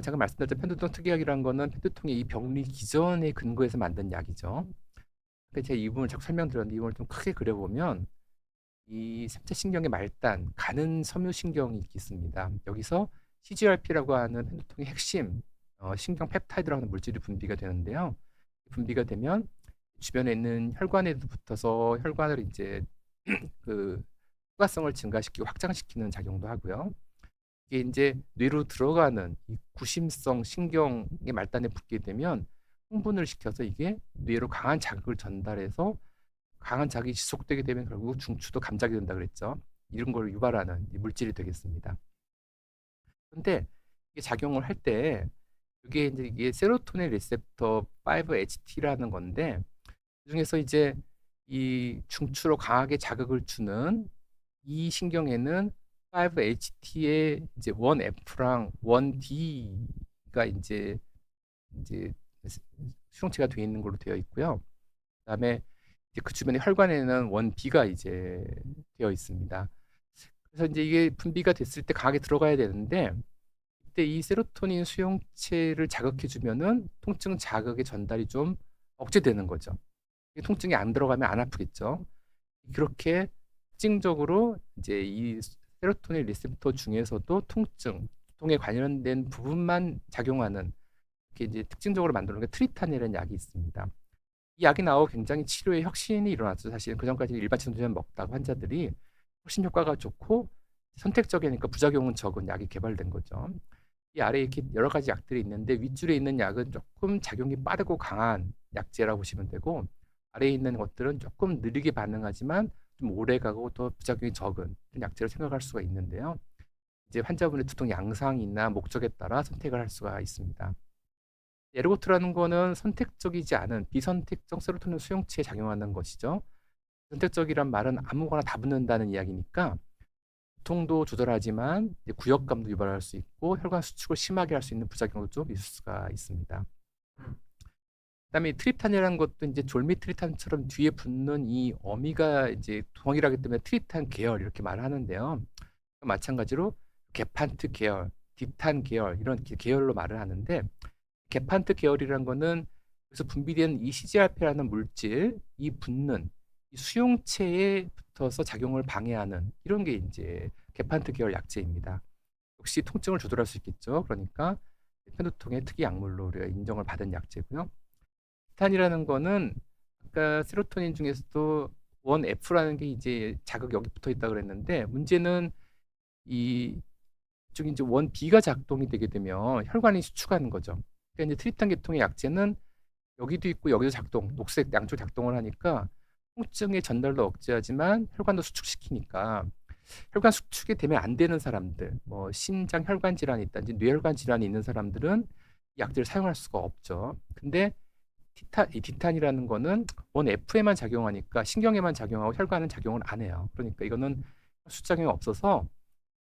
잠깐 말씀드렸던 편도통 특이약이라는 거는 편도통의 이 병리 기전에 근거해서 만든 약이죠. 근데 제가 이 부분을 자꾸 설명드렸는데 이 부분을 좀 크게 그려보면 이 삼차신경의 말단, 가는 섬유신경이 있습니다. 여기서 CGRP라고 하는 편도통의 핵심 신경 펩타이드라고 하는 물질이 분비가 되는데요. 분비가 되면 주변에 있는 혈관에도 붙어서 혈관을 이제 그 효과성을 증가시키고 확장시키는 작용도 하고요. 이게 이제 뇌로 들어가는 이 구심성 신경의 말단에 붙게 되면 흥분을 시켜서 이게 뇌로 강한 자극을 전달해서 강한 자극이 지속되게 되면 결국 중추도 감작이 된다 그랬죠. 이런 걸 유발하는 물질이 되겠습니다. 근데 이게 작용을 할 때 이게 이제 이게 세로토닌 리셉터 5-HT라는 건데 그중에서 이제 이 중추로 강하게 자극을 주는 이 신경에는 5-HT의 이제 1F랑 1D가 이제 수용체가 되어 있는 걸로 되어 있고요. 그다음에 이제 그 주변의 혈관에는 1B가 이제 되어 있습니다. 그래서 이제 이게 분비가 됐을 때 강하게 들어가야 되는데 이때 이 세로토닌 수용체를 자극해 주면은 통증 자극의 전달이 좀 억제되는 거죠. 통증이 안 들어가면 안 아프겠죠. 그렇게 특징적으로 이제 이 세로토닌 리셉터 중에서도 통증에 관련된 부분만 작용하는 이렇게 이제 특징적으로 만드는 게 트리탄이라는 약이 있습니다. 이 약이 나오고 굉장히 치료에 혁신이 일어났죠. 사실은 그전까지 일반 진통제 먹다가 환자들이 훨씬 효과가 좋고 선택적이니까 부작용은 적은 약이 개발된 거죠. 이 아래에 이렇게 여러 가지 약들이 있는데 윗줄에 있는 약은 조금 작용이 빠르고 강한 약제라고 보시면 되고 아래에 있는 것들은 조금 느리게 반응하지만 좀 오래 가고 또 부작용이 적은 약제를 생각할 수가 있는데요. 이제 환자분의 두통 양상이나 목적에 따라 선택을 할 수가 있습니다. 에르고트라는 거는 선택적이지 않은 비선택적 세로토닌 수용체에 작용하는 것이죠. 선택적이란 말은 아무거나 다 붙는다는 이야기니까 두통도 조절하지만 구역감도 유발할 수 있고 혈관 수축을 심하게 할 수 있는 부작용도 좀 있을 수가 있습니다. 그다음에 트립탄이라는 것도 이제 졸미트리탄처럼 뒤에 붙는 이 어미가 이제 동일하기 때문에 트립탄 계열 이렇게 말하는데요. 마찬가지로 게판트 계열, 디탄 계열 이런 계열로 말을 하는데 게판트 계열이라는 거는 그래서 분비되는 이 CGRP라는 물질, 이 붙는 이 수용체에 붙어서 작용을 방해하는 이런 게 이제 게판트 계열 약제입니다. 역시 통증을 조절할 수 있겠죠. 그러니까 편두통의 특이 약물로 우리가 인정을 받은 약제고요. 디탄이라는 거는 아까 세로토닌 중에서도 1F라는 게 이제 자극 여기 붙어 있다 그랬는데 문제는 이 이쪽에 이제 1B가 작동이 되게 되면 혈관이 수축하는 거죠. 그러니까 이제 트립탄 계통의 약제는 여기도 있고 여기도 작동, 녹색 양쪽 작동을 하니까 통증의 전달도 억제하지만 혈관도 수축시키니까 혈관 수축이 되면 안 되는 사람들, 뭐 심장 혈관 질환이 있다든지 뇌혈관 질환이 있는 사람들은 이 약들을 사용할 수가 없죠. 근데 이 디탄이라는 거는 1F에만 작용하니까 신경에만 작용하고 혈관은 작용을 안 해요. 그러니까 이거는 수작용이 없어서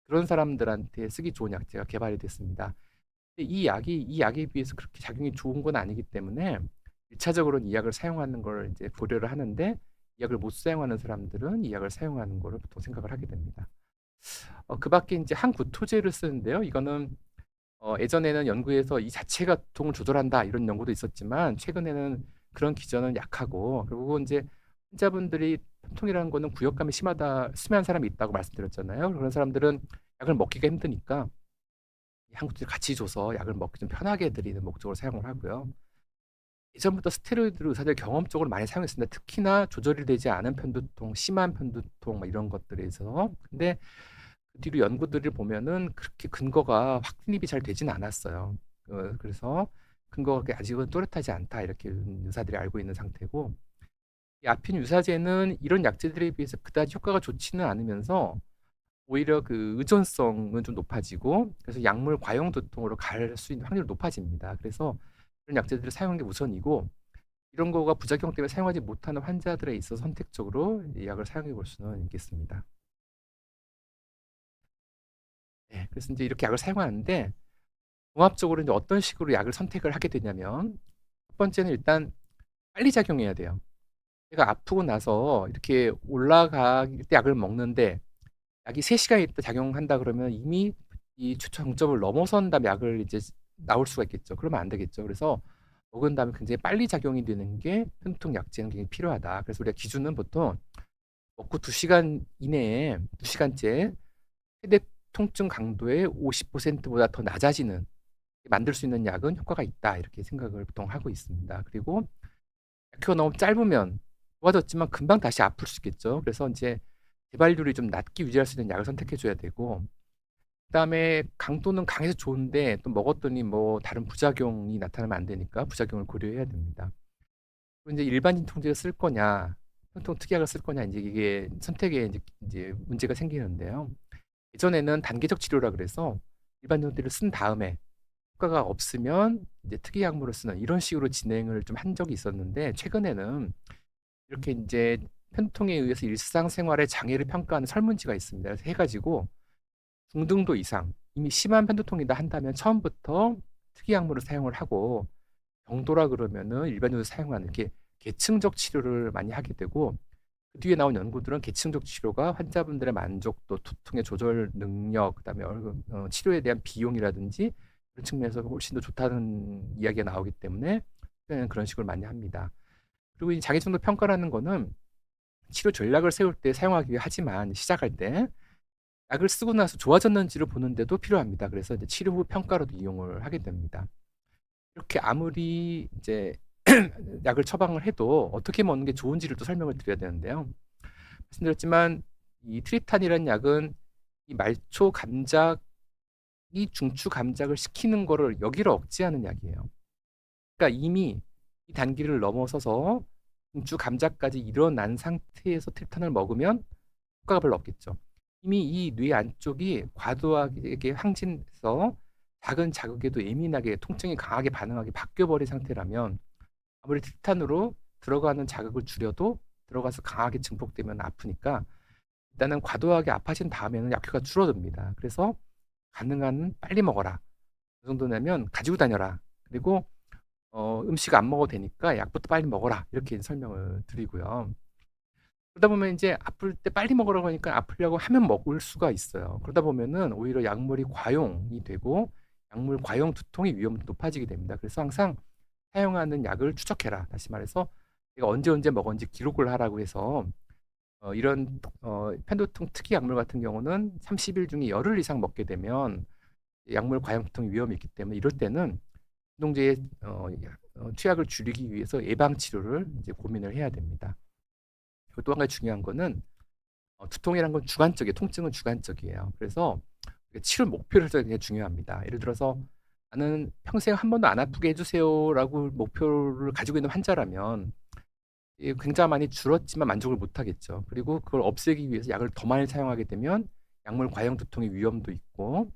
그런 사람들한테 쓰기 좋은 약제가 개발이 됐습니다. 근데 이 약에 비해서 그렇게 작용이 좋은 건 아니기 때문에 1차적으로는 이 약을 사용하는 걸 이제 고려를 하는데 이 약을 못 사용하는 사람들은 이 약을 사용하는 거를 보통 생각을 하게 됩니다. 그 밖에 이제 항구토제를 쓰는데요. 이거는 예전에는 연구에서 이 자체가 통을 조절한다 이런 연구도 있었지만 최근에는 그런 기전은 약하고 그리고 이제 환자분들이 통이라는 거는 구역감이 심한 사람이 있다고 말씀드렸잖아요. 그런 사람들은 약을 먹기가 힘드니까 항구토제 같이 줘서 약을 먹기 좀 편하게 드리는 목적으로 사용을 하고요. 예전부터 스테로이드를 의사들 경험적으로 많이 사용했습니다. 특히나 조절이 되지 않은 편두통, 심한 편두통 뭐 이런 것들에 있어서. 근데 그 뒤로 연구들을 보면은 그렇게 근거가 확립이 잘 되진 않았어요. 그래서 근거가 아직은 또렷하지 않다 이렇게 의사들이 알고 있는 상태고 이 아핀 유사제는 이런 약제들에 비해서 그다지 효과가 좋지는 않으면서 오히려 그 의존성은 좀 높아지고 그래서 약물 과용 두통으로 갈 수 있는 확률이 높아집니다. 그래서 이런 약제들을 사용하는 게 우선이고 이런 거가 부작용 때문에 사용하지 못하는 환자들에 있어서 선택적으로 이 약을 사용해 볼 수는 있겠습니다. 네, 그래서 이제 이렇게 약을 사용하는데 종합적으로 이제 어떤 식으로 약을 선택을 하게 되냐면 첫 번째는 일단 빨리 작용해야 돼요. 내가 아프고 나서 이렇게 올라갈 때 약을 먹는데 약이 3시간 있다 작용한다 그러면 이미 이 최저점을 넘어선 다음에 약을 이제 나올 수가 있겠죠. 그러면 안 되겠죠. 그래서 먹은 다음에 굉장히 빨리 작용이 되는 게 편두통 약제는 굉장히 필요하다. 그래서 우리가 기준은 보통 먹고 2시간 이내에 2시간째 최대 통증 강도의 50%보다 더 낮아지는 만들 수 있는 약은 효과가 있다. 이렇게 생각을 보통 하고 있습니다. 그리고 약효가 너무 짧으면 좋아졌지만 금방 다시 아플 수 있겠죠. 그래서 이제 재발률이 좀 낮게 유지할 수 있는 약을 선택해 줘야 되고 그다음에 강도는 강해서 좋은데 또 먹었더니 뭐 다른 부작용이 나타나면 안 되니까 부작용을 고려해야 됩니다. 그리고 이제 일반인 통제를 쓸 거냐, 편통 특약을 쓸 거냐 이제 이게 선택에 이제 문제가 생기는데요. 예전에는 단계적 치료라 그래서 일반 용제를 쓴 다음에 효과가 없으면 이제 특이 약물을 쓰는 이런 식으로 진행을 좀 한 적이 있었는데 최근에는 이렇게 이제 편통에 의해서 일상생활의 장애를 평가하는 설문지가 있습니다. 그래서 해가지고 중등도 이상 이미 심한 편두통이다 한다면 처음부터 특이약물을 사용을 하고 정도라 그러면은 일반적으로 사용하는 이렇게 계층적 치료를 많이 하게 되고 그 뒤에 나온 연구들은 계층적 치료가 환자분들의 만족도, 두통의 조절 능력, 그다음에 치료에 대한 비용이라든지 그런 측면에서 훨씬 더 좋다는 이야기가 나오기 때문에 그런 식으로 많이 합니다. 그리고 이 장애정도 평가라는 거는 치료 전략을 세울 때 사용하기 하지만 시작할 때 약을 쓰고 나서 좋아졌는지를 보는데도 필요합니다. 그래서 이제 치료 후 평가로도 이용을 하게 됩니다. 이렇게 아무리 이제 약을 처방을 해도 어떻게 먹는 게 좋은지를 또 설명을 드려야 되는데요. 말씀드렸지만 이 트립탄이라는 약은 이 말초 감작이 중추 감작을 시키는 거를 여기를 억제하는 약이에요. 그러니까 이미 이 단계를 넘어서서 중추 감작까지 일어난 상태에서 트립탄을 먹으면 효과가 별로 없겠죠. 이미 이 뇌 안쪽이 과도하게 항진해서 작은 자극에도 예민하게 통증이 강하게 반응하게 바뀌어버린 상태라면 아무리 트립탄으로 들어가는 자극을 줄여도 들어가서 강하게 증폭되면 아프니까 일단은 과도하게 아파진 다음에는 약효가 줄어듭니다. 그래서 가능한 빨리 먹어라. 그 정도냐면 가지고 다녀라. 그리고 음식 안 먹어도 되니까 약부터 빨리 먹어라. 이렇게 설명을 드리고요. 그러다 보면 이제 아플 때 빨리 먹으라고 하니까 아프려고 하면 먹을 수가 있어요. 그러다 보면은 오히려 약물이 과용이 되고 약물 과용 두통의 위험도 높아지게 됩니다. 그래서 항상 사용하는 약을 추적해라. 다시 말해서 내가 언제 먹었는지 기록을 하라고 해서 이런 편도통 특이 약물 같은 경우는 30일 중에 열흘 이상 먹게 되면 약물 과용 두통의 위험이 있기 때문에 이럴 때는 진통제의 투약을 줄이기 위해서 예방 치료를 이제 고민을 해야 됩니다. 그리고 또 한 가지 중요한 거는 두통이란 건 주관적이에요. 통증은 주관적이에요. 그래서 치료 목표를 설정하는 게 중요합니다. 예를 들어서 나는 평생 한 번도 안 아프게 해주세요라고 목표를 가지고 있는 환자라면 굉장히 많이 줄었지만 만족을 못 하겠죠. 그리고 그걸 없애기 위해서 약을 더 많이 사용하게 되면 약물 과용 두통의 위험도 있고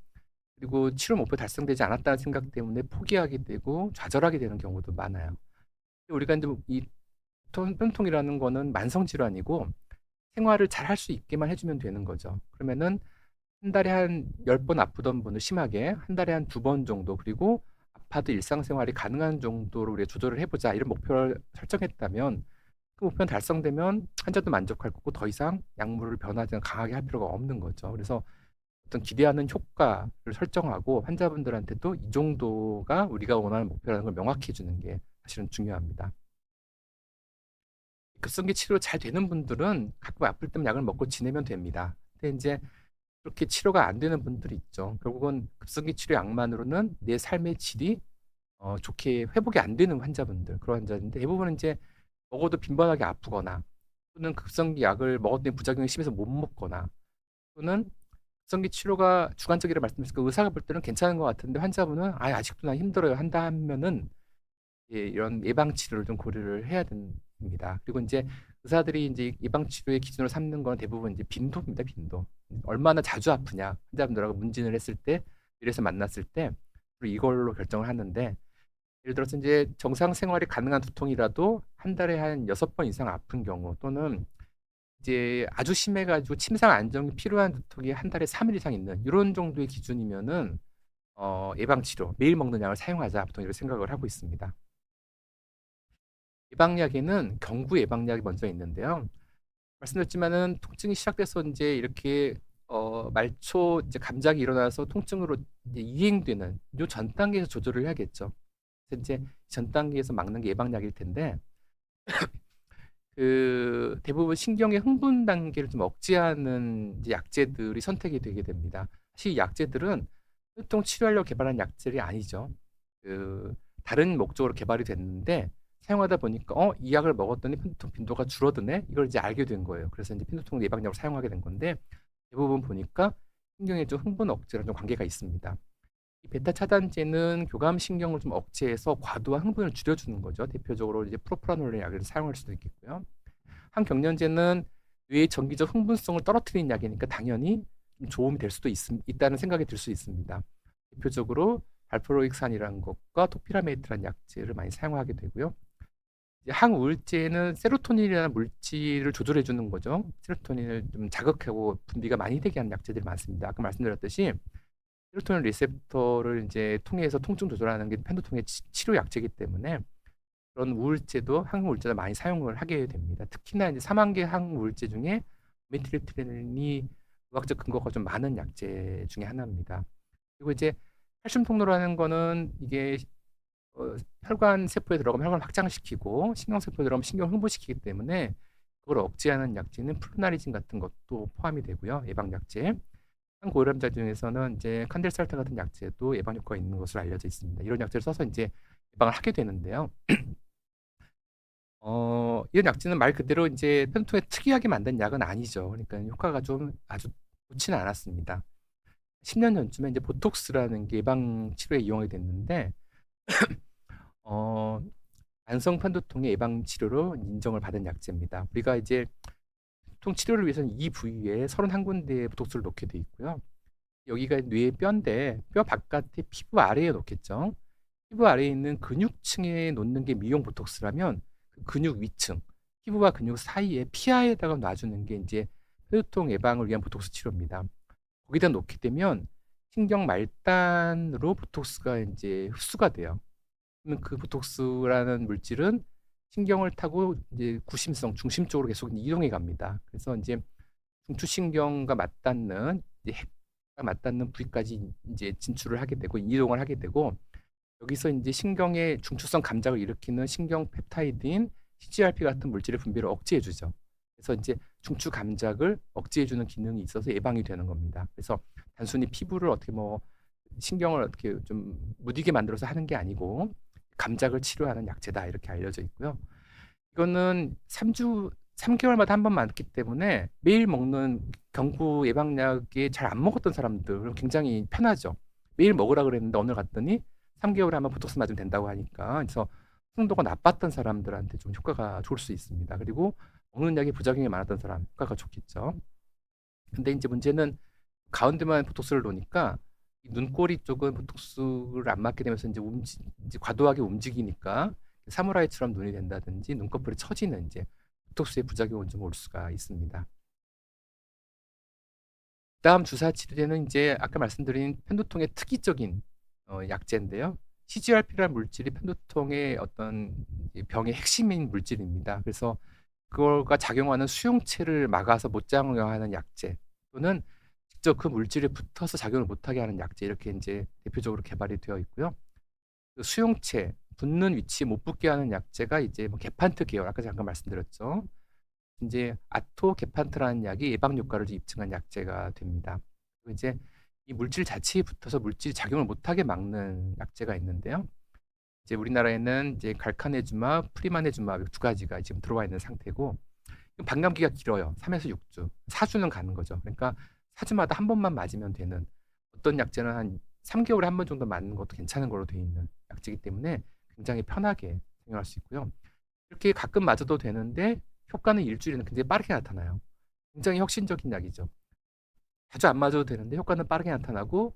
그리고 치료 목표 달성되지 않았다는 생각 때문에 포기하게 되고 좌절하게 되는 경우도 많아요. 우리가 이제 이 편통이라는 거는 만성 질환이고 생활을 잘 할 수 있게만 해주면 되는 거죠. 그러면은 한 달에 한 10번 아프던 분을 심하게 한 달에 한 2번 정도 그리고 아파도 일상생활이 가능한 정도로 우리가 조절을 해보자 이런 목표를 설정했다면 그 목표는 달성되면 환자도 만족할 거고 더 이상 약물을 변하지 강하게 할 필요가 없는 거죠. 그래서 어떤 기대하는 효과를 설정하고 환자분들한테도 이 정도가 우리가 원하는 목표라는 걸 명확히 해주는 게 사실은 중요합니다. 급성기 치료 잘 되는 분들은 가끔 아플 때면 약을 먹고 지내면 됩니다. 근데 이제 그렇게 치료가 안 되는 분들이 있죠. 결국은 급성기 치료 약만으로는 내 삶의 질이 좋게 회복이 안 되는 환자분들, 그런 환자인데 대부분은 이제 먹어도 빈번하게 아프거나 또는 급성기 약을 먹었더니 부작용이 심해서 못 먹거나 또는 급성기 치료가 주관적이라 말씀드렸으니까 의사가 볼 때는 괜찮은 것 같은데 환자분은 아직도 나 힘들어요 한다 하면은 이런 예방 치료를 좀 고려를 해야 됩니다. 그리고 이제 의사들이 이제 예방 치료의 기준으로 삼는 건 대부분 이제 빈도입니다. 빈도. 얼마나 자주 아프냐 환자분들하고 문진을 했을 때 이래서 만났을 때 그리고 이걸로 결정을 하는데 예를 들어서 이제 정상 생활이 가능한 두통이라도 한 달에 한 6번 이상 아픈 경우 또는 이제 아주 심해가지고 침상 안정이 필요한 두통이 한 달에 3일 이상 있는 이런 정도의 기준이면은 예방 치료 매일 먹는 약을 사용하자 보통 이렇게 생각을 하고 있습니다. 예방약에는 경구 예방약이 먼저 있는데요. 말씀드렸지만은 통증이 시작돼서 이제 이렇게 말초 이제 감작이 일어나서 통증으로 이제 이행되는 요 전 단계에서 조절을 해야겠죠. 그래서 이제 전 단계에서 막는 게 예방약일 텐데 그 대부분 신경의 흥분 단계를 좀 억제하는 이제 약제들이 선택이 되게 됩니다. 사실 이 약제들은 혈통 치료하려고 개발한 약제들이 아니죠. 그 다른 목적으로 개발이 됐는데 사용하다 보니까 이 약을 먹었더니 편도통 빈도가 줄어드네. 이걸 이제 알게 된 거예요. 그래서 이제 편도통 예방약으로 사용하게 된 건데 대부분 보니까 신경의 좀 흥분 억제랑 좀 관계가 있습니다. 이 베타 차단제는 교감 신경을 좀 억제해서 과도한 흥분을 줄여주는 거죠. 대표적으로 이제 프로프라놀 약을 사용할 수도 있겠고요. 항경련제는 뇌의 정기적 흥분성을 떨어뜨리는 약이니까 당연히 좀 도움이 될 수도 있다는 생각이 들 수 있습니다. 대표적으로 발프로익산이라는 것과 토피라메이트라는 약제를 많이 사용하게 되고요. 이제 항우울제는 세로토닌이라는 물질을 조절해 주는 거죠. 세로토닌을 좀 자극하고 분비가 많이 되게 하는 약제들이 많습니다. 아까 말씀드렸듯이 세로토닌 리셉터를 이제 통해서 통증 조절하는 게 편도통의 치료 약제이기 때문에 그런 우울제도 항우울제도 많이 사용을 하게 됩니다. 특히나 이제 3만개 항우울제 중에 메틸트레닌이 의학적 근거가 좀 많은 약제 중에 하나입니다. 그리고 이제 칼슘 통로라는 거는 이게 혈관 세포에 들어가면 혈관을 확장시키고 신경 세포에 들어가면 신경을 흥분시키기 때문에 그걸 억제하는 약제는 플루나리진 같은 것도 포함이 되고요. 예방 약제. 항고혈압자 중에서는 이제 칸델살타 같은 약제도 예방 효과가 있는 것으로 알려져 있습니다. 이런 약제를 써서 이제 예방을 하게 되는데요. 이런 약제는 말 그대로 이제 편통에 특이하게 만든 약은 아니죠. 그러니까 효과가 좀 아주 좋지는 않았습니다. 10년 전쯤에 이제 보톡스라는 게 예방 치료에 이용이 됐는데, 어, 만성 편두통의 예방 치료로 인정을 받은 약제입니다. 우리가 이제 통 치료를 위해서는 이 부위에 31군데에 보톡스를 놓게 돼 있고요. 여기가 뇌의 뼈인데 뼈 바깥에 피부 아래에 놓겠죠. 피부 아래에 있는 근육층에 놓는 게 미용 보톡스라면 그 근육 위층, 피부와 근육 사이에 피하에다가 놔주는 게 이제 폐두통 예방을 위한 보톡스 치료입니다. 거기다 놓게 되면 신경 말단으로 보톡스가 이제 흡수가 돼요. 그러면 그 보톡스라는 물질은 신경을 타고 이제 구심성, 중심 쪽으로 계속 이동해 갑니다. 그래서 이제 중추신경과 맞닿는 이제 핵과 맞닿는 부위까지 이제 진출을 하게 되고 이동을 하게 되고 여기서 이제 신경의 중추성 감작을 일으키는 신경 펩타이드인 CGRP 같은 물질의 분비를 억제해 주죠. 그래서 이제 중추 감작을 억제해 주는 기능이 있어서 예방이 되는 겁니다. 그래서 단순히 피부를 어떻게 뭐 신경을 어떻게 좀 무디게 만들어서 하는 게 아니고 감작을 치료하는 약제다 이렇게 알려져 있고요. 이거는 3개월마다 한 번 맞기 때문에 매일 먹는 경구 예방약이 잘 안 먹었던 사람들은 굉장히 편하죠. 매일 먹으라 그랬는데 오늘 갔더니 3개월에 한 번 보톡스 맞으면 된다고 하니까 그래서 흥도가 나빴던 사람들한테 좀 효과가 좋을 수 있습니다. 그리고 먹는 약이 부작용이 많았던 사람 효과가 좋겠죠. 근데 이제 문제는 가운데만 보톡스를 놓으니까 이 눈꼬리 쪽은 보톡스를 안 맞게 되면서 이제 과도하게 움직이니까 사무라이처럼 눈이 된다든지 눈꺼풀이 처지는 이제 보톡스의 부작용은 좀 올 수가 있습니다. 다음 주사 치료제는 이제 아까 말씀드린 편두통의 특이적인 약제인데요. CGRP라는 물질이 편두통의 어떤 병의 핵심인 물질입니다. 그래서 그거가 작용하는 수용체를 막아서 못 작용하는 약제 또는 직접 그 물질에 붙어서 작용을 못하게 하는 약제 이렇게 이제 대표적으로 개발이 되어 있고요. 그 수용체 붙는 위치에 못 붙게 하는 약제가 이제 뭐 게판트 계열 아까 잠깐 말씀드렸죠. 이제 아토게판트라는 약이 예방 효과를 입증한 약제가 됩니다. 그리고 이제 이 물질 자체에 붙어서 물질이 작용을 못하게 막는 약제가 있는데요. 이제 우리나라에는 이제 갈카네주마, 프리마네주마 두 가지가 지금 들어와 있는 상태고 반감기가 길어요. 3에서 6주, 4주는 가는 거죠. 그러니까 4주마다 한 번만 맞으면 되는 어떤 약제는 한 3개월에 한 번 정도 맞는 것도 괜찮은 걸로 되어 있는 약제이기 때문에 굉장히 편하게 사용할 수 있고요. 이렇게 가끔 맞아도 되는데 효과는 일주일에는 굉장히 빠르게 나타나요. 굉장히 혁신적인 약이죠. 자주 안 맞아도 되는데 효과는 빠르게 나타나고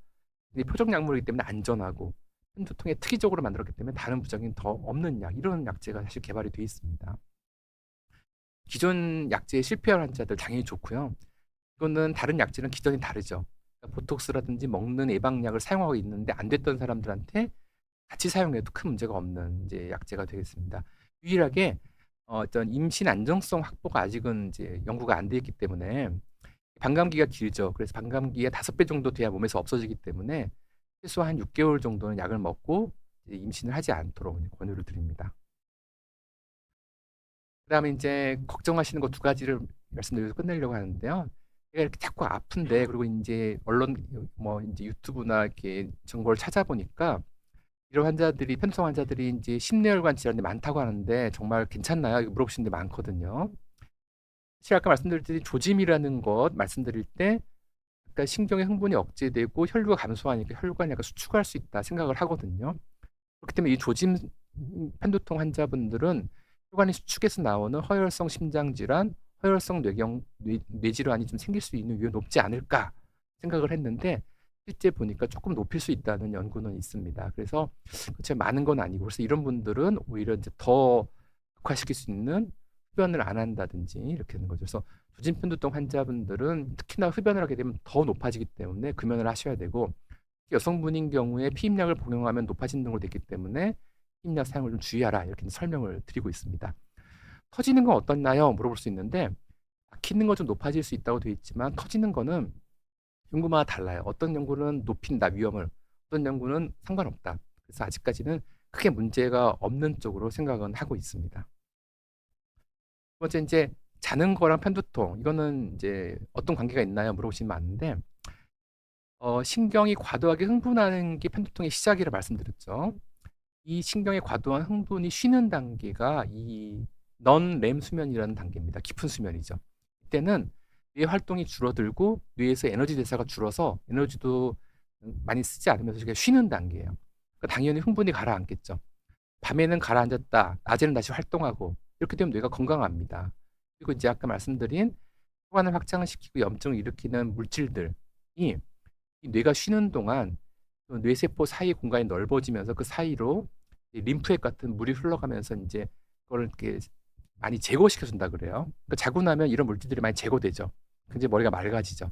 표적 약물이기 때문에 안전하고 편두통에 특이적으로 만들었기 때문에 다른 부작용이 더 없는 약 이런 약제가 사실 개발이 되어 있습니다. 기존 약제에 실패한 환자들 당연히 좋고요. 이거는 다른 약제는 기전이 다르죠. 그러니까 보톡스라든지 먹는 예방약을 사용하고 있는데 안 됐던 사람들한테 같이 사용해도 큰 문제가 없는 이제 약제가 되겠습니다. 유일하게 어떤 임신 안정성 확보가 아직은 이제 연구가 안 돼 있기 때문에 반감기가 길죠. 그래서 반감기가 5배 정도 돼야 몸에서 없어지기 때문에 최소 한 6개월 정도는 약을 먹고 임신을 하지 않도록 권유를 드립니다. 그다음에 이제 걱정하시는 거 두 가지를 말씀드리고 끝내려고 하는데요. 제가 이렇게 자꾸 아픈데 그리고 이제 언론 뭐 이제 유튜브나 이렇게 정보를 찾아보니까 이런 환자들이 편성 환자들이 이제 심뇌혈관 질환이 많다고 하는데 정말 괜찮나요? 이거 물어보시는 데 많거든요. 사실 아까 말씀드렸듯이 조짐이라는 것 말씀드릴 때 그러니까 신경의 흥분이 억제되고 혈류가 감소하니까 혈관이 약간 수축할 수 있다 생각을 하거든요. 그렇기 때문에 이 조짐 편두통 환자분들은 혈관이 수축해서 나오는 허혈성 심장질환, 허혈성 뇌질환이 좀 생길 수 있는 위험이 높지 않을까 생각을 했는데 실제 보니까 조금 높일 수 있다는 연구는 있습니다. 그래서 그렇게 많은 건 아니고 그래서 이런 분들은 오히려 이제 더 악화시킬 수 있는 흡연을 안 한다든지 이렇게 되는 거죠. 그래서 조짐 편두통 환자분들은 특히나 흡연을 하게 되면 더 높아지기 때문에 금연을 하셔야 되고 여성분인 경우에 피임약을 복용하면 높아지는 걸로 되기 때문에 피임약 사용을 좀 주의하라 이렇게 설명을 드리고 있습니다. 터지는 건 어떻나요? 물어볼 수 있는데 막히는 건 좀 높아질 수 있다고 되어 있지만 터지는 거는 연구마다 달라요. 어떤 연구는 높인다 위험을, 어떤 연구는 상관없다. 그래서 아직까지는 크게 문제가 없는 쪽으로 생각은 하고 있습니다. 두 번째 이제 자는 거랑 편두통 이거는 이제 어떤 관계가 있나요? 물어보시면 많은데 신경이 과도하게 흥분하는 게 편두통의 시작이라 말씀드렸죠. 이 신경의 과도한 흥분이 쉬는 단계가 이 넌렘 수면이라는 단계입니다. 깊은 수면이죠. 이때는 뇌 활동이 줄어들고 뇌에서 에너지 대사가 줄어서 에너지도 많이 쓰지 않으면서 그냥 쉬는 단계예요. 그러니까 당연히 흥분이 가라앉겠죠. 밤에는 가라앉았다. 낮에는 다시 활동하고 이렇게 되면 뇌가 건강합니다. 그리고 이제 아까 말씀드린 혈관을 확장시키고 염증을 일으키는 물질들이 이 뇌가 쉬는 동안 뇌세포 사이 공간이 넓어지면서 그 사이로 림프액 같은 물이 흘러가면서 이제 그걸 이렇게 많이 제거시켜 준다 그래요. 그러니까 자고 나면 이런 물질들이 많이 제거되죠. 굉장히 머리가 맑아지죠.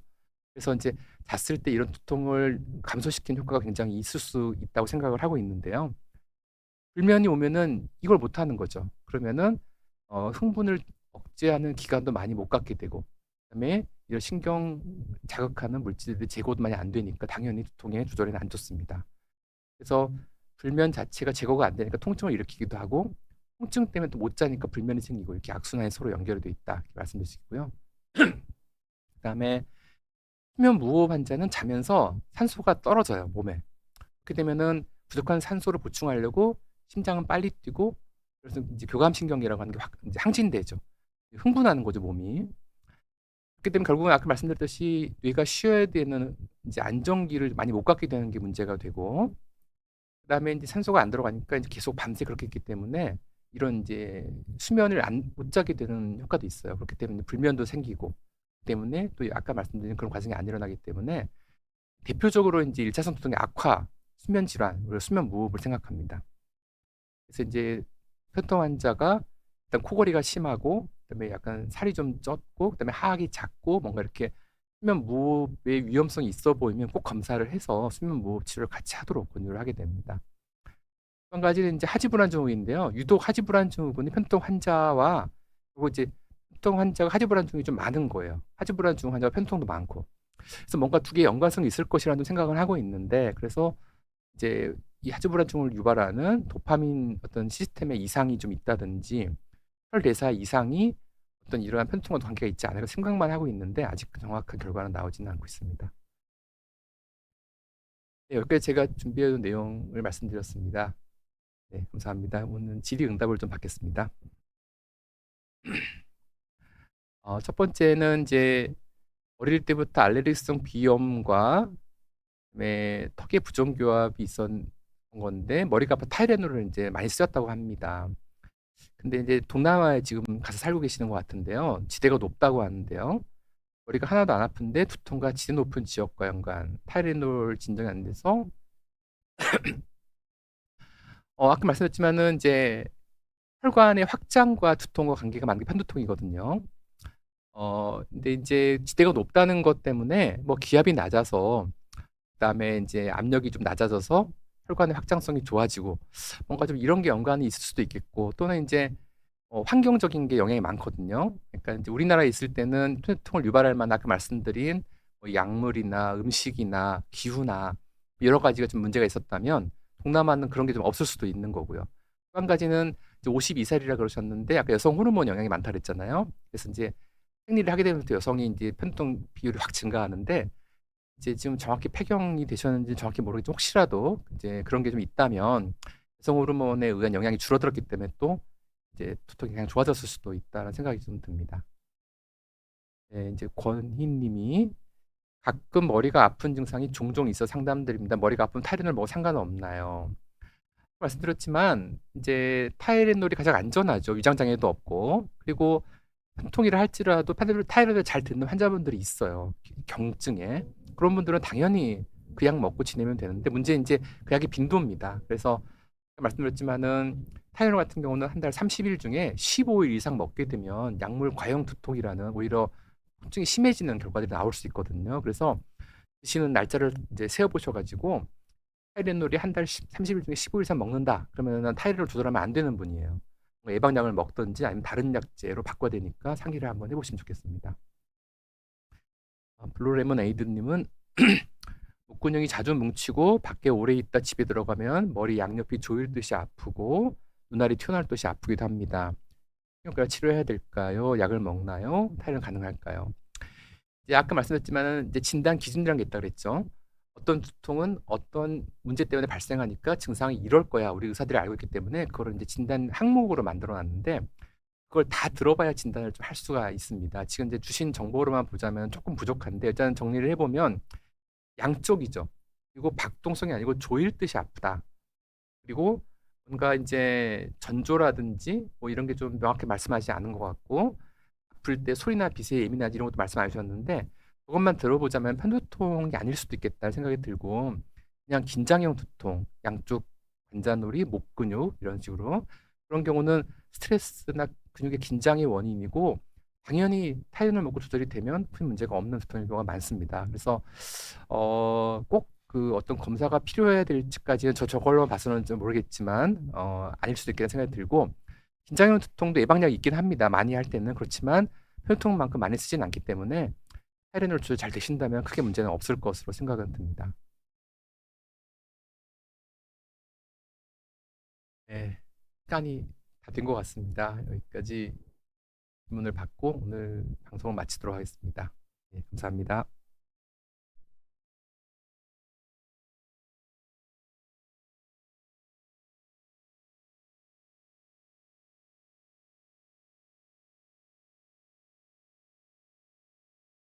그래서 이제 잤을 때 이런 두통을 감소시키는 효과가 굉장히 있을 수 있다고 생각을 하고 있는데요. 불면이 오면은 이걸 못 하는 거죠. 그러면은 흥분을 억제하는 기간도 많이 못 갖게 되고, 그다음에 이런 신경 자극하는 물질들이 제거도 많이 안 되니까 당연히 두통의 조절에는 안 좋습니다. 그래서 불면 자체가 제거가 안 되니까 통증을 일으키기도 하고, 통증 때문에 또 못 자니까 불면이 생기고, 이렇게 악순환이 서로 연결이 돼 있다, 이렇게 말씀드리고요. 그다음에 수면 무호흡 환자는 자면서 산소가 떨어져요, 몸에. 그렇게 되면은 부족한 산소를 보충하려고 심장은 빨리 뛰고, 그래서 이제 교감신경이라고 하는 게 확 이제 항진되죠. 흥분하는 거죠, 몸이. 그렇기 때문에 결국은 아까 말씀드렸듯이 뇌가 쉬어야 되는 이제 안정기를 많이 못 갖게 되는 게 문제가 되고, 그다음에 이제 산소가 안 들어가니까 이제 계속 밤새 그렇게 했기 때문에 이런 이제 수면을 못 자게 되는 효과도 있어요. 그렇기 때문에 불면도 생기고, 때문에 또 아까 말씀드린 그런 과정이 안 일어나기 때문에 대표적으로 이제 1차성 두통의 악화, 수면 질환, 그리고 수면 무호흡을 생각합니다. 그래서 이제 편통 환자가 일단 코골이가 심하고, 그다음에 약간 살이 좀 쪘고, 그다음에 하악이 작고, 뭔가 이렇게 수면 무호흡의 위험성이 있어 보이면 꼭 검사를 해서 수면 무호흡 치료를 같이 하도록 권유를 하게 됩니다. 또 한 가지는 이제 하지불안 증후군인데요. 유독 하지불안 증후군이 편통 환자와, 그리고 이제 편통 환자가 하지불안 증후군이 좀 많은 거예요. 하지불안 증후 환자가 편통도 많고. 그래서 뭔가 두 개의 연관성이 있을 것이라는 생각을 하고 있는데, 그래서 이제 이 하지불안증을 유발하는 도파민 어떤 시스템에 이상이 좀 있다든지 혈대사 이상이 어떤 이러한 편통과도 관계가 있지 않을까 생각만 하고 있는데, 아직 정확한 결과는 나오지는 않고 있습니다. 네, 여기까지 제가 준비해 온 내용을 말씀드렸습니다. 네, 감사합니다. 오늘 질의응답을 좀 받겠습니다. 첫 번째는 이제 어릴 때부터 알레르기성 비염과 그다음에 턱의 부종교합이 있었던 건데, 머리가 아파 타이레놀을 이제 많이 쓰였다고 합니다. 근데 이제 동남아에 지금 가서 살고 계시는 것 같은데요. 지대가 높다고 하는데요. 머리가 하나도 안 아픈데 두통과 지대 높은 지역과 연관, 타이레놀 진정이 안 돼서, 아까 말씀드렸지만은 이제 혈관의 확장과 두통과 관계가 많은 게 편두통이거든요. 근데 이제 지대가 높다는 것 때문에 뭐 기압이 낮아서, 그다음에 이제 압력이 좀 낮아져서 혈관의 확장성이 좋아지고, 뭔가 좀 이런 게 연관이 있을 수도 있겠고, 또는 이제 환경적인 게 영향이 많거든요. 그러니까 이제 우리나라에 있을 때는 편두통을 유발할 만한 아까 말씀드린 뭐 약물이나 음식이나 기후나 여러 가지가 좀 문제가 있었다면, 동남아는 그런 게 좀 없을 수도 있는 거고요. 또 한 가지는 이제 52살이라 그러셨는데, 아까 여성 호르몬 영향이 많다 그랬잖아요. 그래서 이제 생리를 하게 되면 또 여성이 이제 편두통 비율이 확 증가하는데, 이제 지금 정확히 폐경이 되셨는지 정확히 모르겠지만, 혹시라도 이제 그런 게 좀 있다면 여성 호르몬에 의한 영향이 줄어들었기 때문에 또 이제 두통이 그냥 좋아졌을 수도 있다는 생각이 좀 듭니다. 네, 이제 권희님이 가끔 머리가 아픈 증상이 종종 있어 상담드립니다. 머리가 아프면 타이레놀 먹어도 상관은 없나요? 말씀드렸지만 이제 타이레놀이 가장 안전하죠. 위장장애도 없고, 그리고 통일을 할지라도 타이레놀을 잘 듣는 환자분들이 있어요. 경증에. 그런 분들은 당연히 그 약 먹고 지내면 되는데, 문제는 이제 그 약의 빈도입니다. 그래서 말씀드렸지만은 타이레놀 같은 경우는 한 달 30일 중에 15일 이상 먹게 되면 약물 과형 두통이라는 오히려 통증이 심해지는 결과들이 나올 수 있거든요. 그래서 드시는 날짜를 이제 세어 보셔가지고, 타이레놀이 한 달 30일 중에 15일 이상 먹는다, 그러면 타이레놀 조절하면 안 되는 분이에요. 뭐 예방약을 먹든지 아니면 다른 약제로 바꿔야 되니까 상의를 한번 해보시면 좋겠습니다. 블루레몬 에이드님은 목근육이 자주 뭉치고 밖에 오래 있다 집에 들어가면 머리 양옆이 조일 듯이 아프고 눈알이 튀어나올 듯이 아프기도 합니다. 신경과 치료해야 될까요? 약을 먹나요? 타이레놀 가능할까요? 이제 아까 말씀드렸지만 이제 진단 기준이라는 게 있다 그랬죠. 어떤 두통은 어떤 문제 때문에 발생하니까 증상이 이럴 거야, 우리 의사들이 알고 있기 때문에 그걸 이제 진단 항목으로 만들어 놨는데, 그걸 다 들어봐야 진단을 좀 할 수가 있습니다. 지금 이제 주신 정보로만 보자면 조금 부족한데, 일단 정리를 해보면 양쪽이죠. 그리고 박동성이 아니고 조일 듯이 아프다. 그리고 뭔가 이제 전조라든지 뭐 이런 게 좀 명확히 말씀하지 않은 것 같고, 아플 때 소리나 빛에 예민하지 이런 것도 말씀 안 주셨는데, 그것만 들어보자면 편두통이 아닐 수도 있겠다는 생각이 들고, 그냥 긴장형 두통, 양쪽 관자놀이, 목 근육 이런 식으로, 그런 경우는 스트레스나 근육의 긴장이 원인이고, 당연히 타이레놀 먹고 조절이 되면 큰 문제가 없는 두통인 경우가 많습니다. 그래서 꼭 그 어떤 검사가 필요해야 될지까지는 저걸로 봐서는 좀 모르겠지만 아닐 수도 있겠다는 생각이 들고 긴장형두통도 예방약이 있긴 합니다. 많이 할 때는. 그렇지만 편통만큼 많이 쓰진 않기 때문에 타이레놀 조절 잘 되신다면 크게 문제는 없을 것으로 생각은 듭니다. 네, 시간이 다 된 것 같습니다. 여기까지 질문을 받고 오늘 방송을 마치도록 하겠습니다. 네, 감사합니다.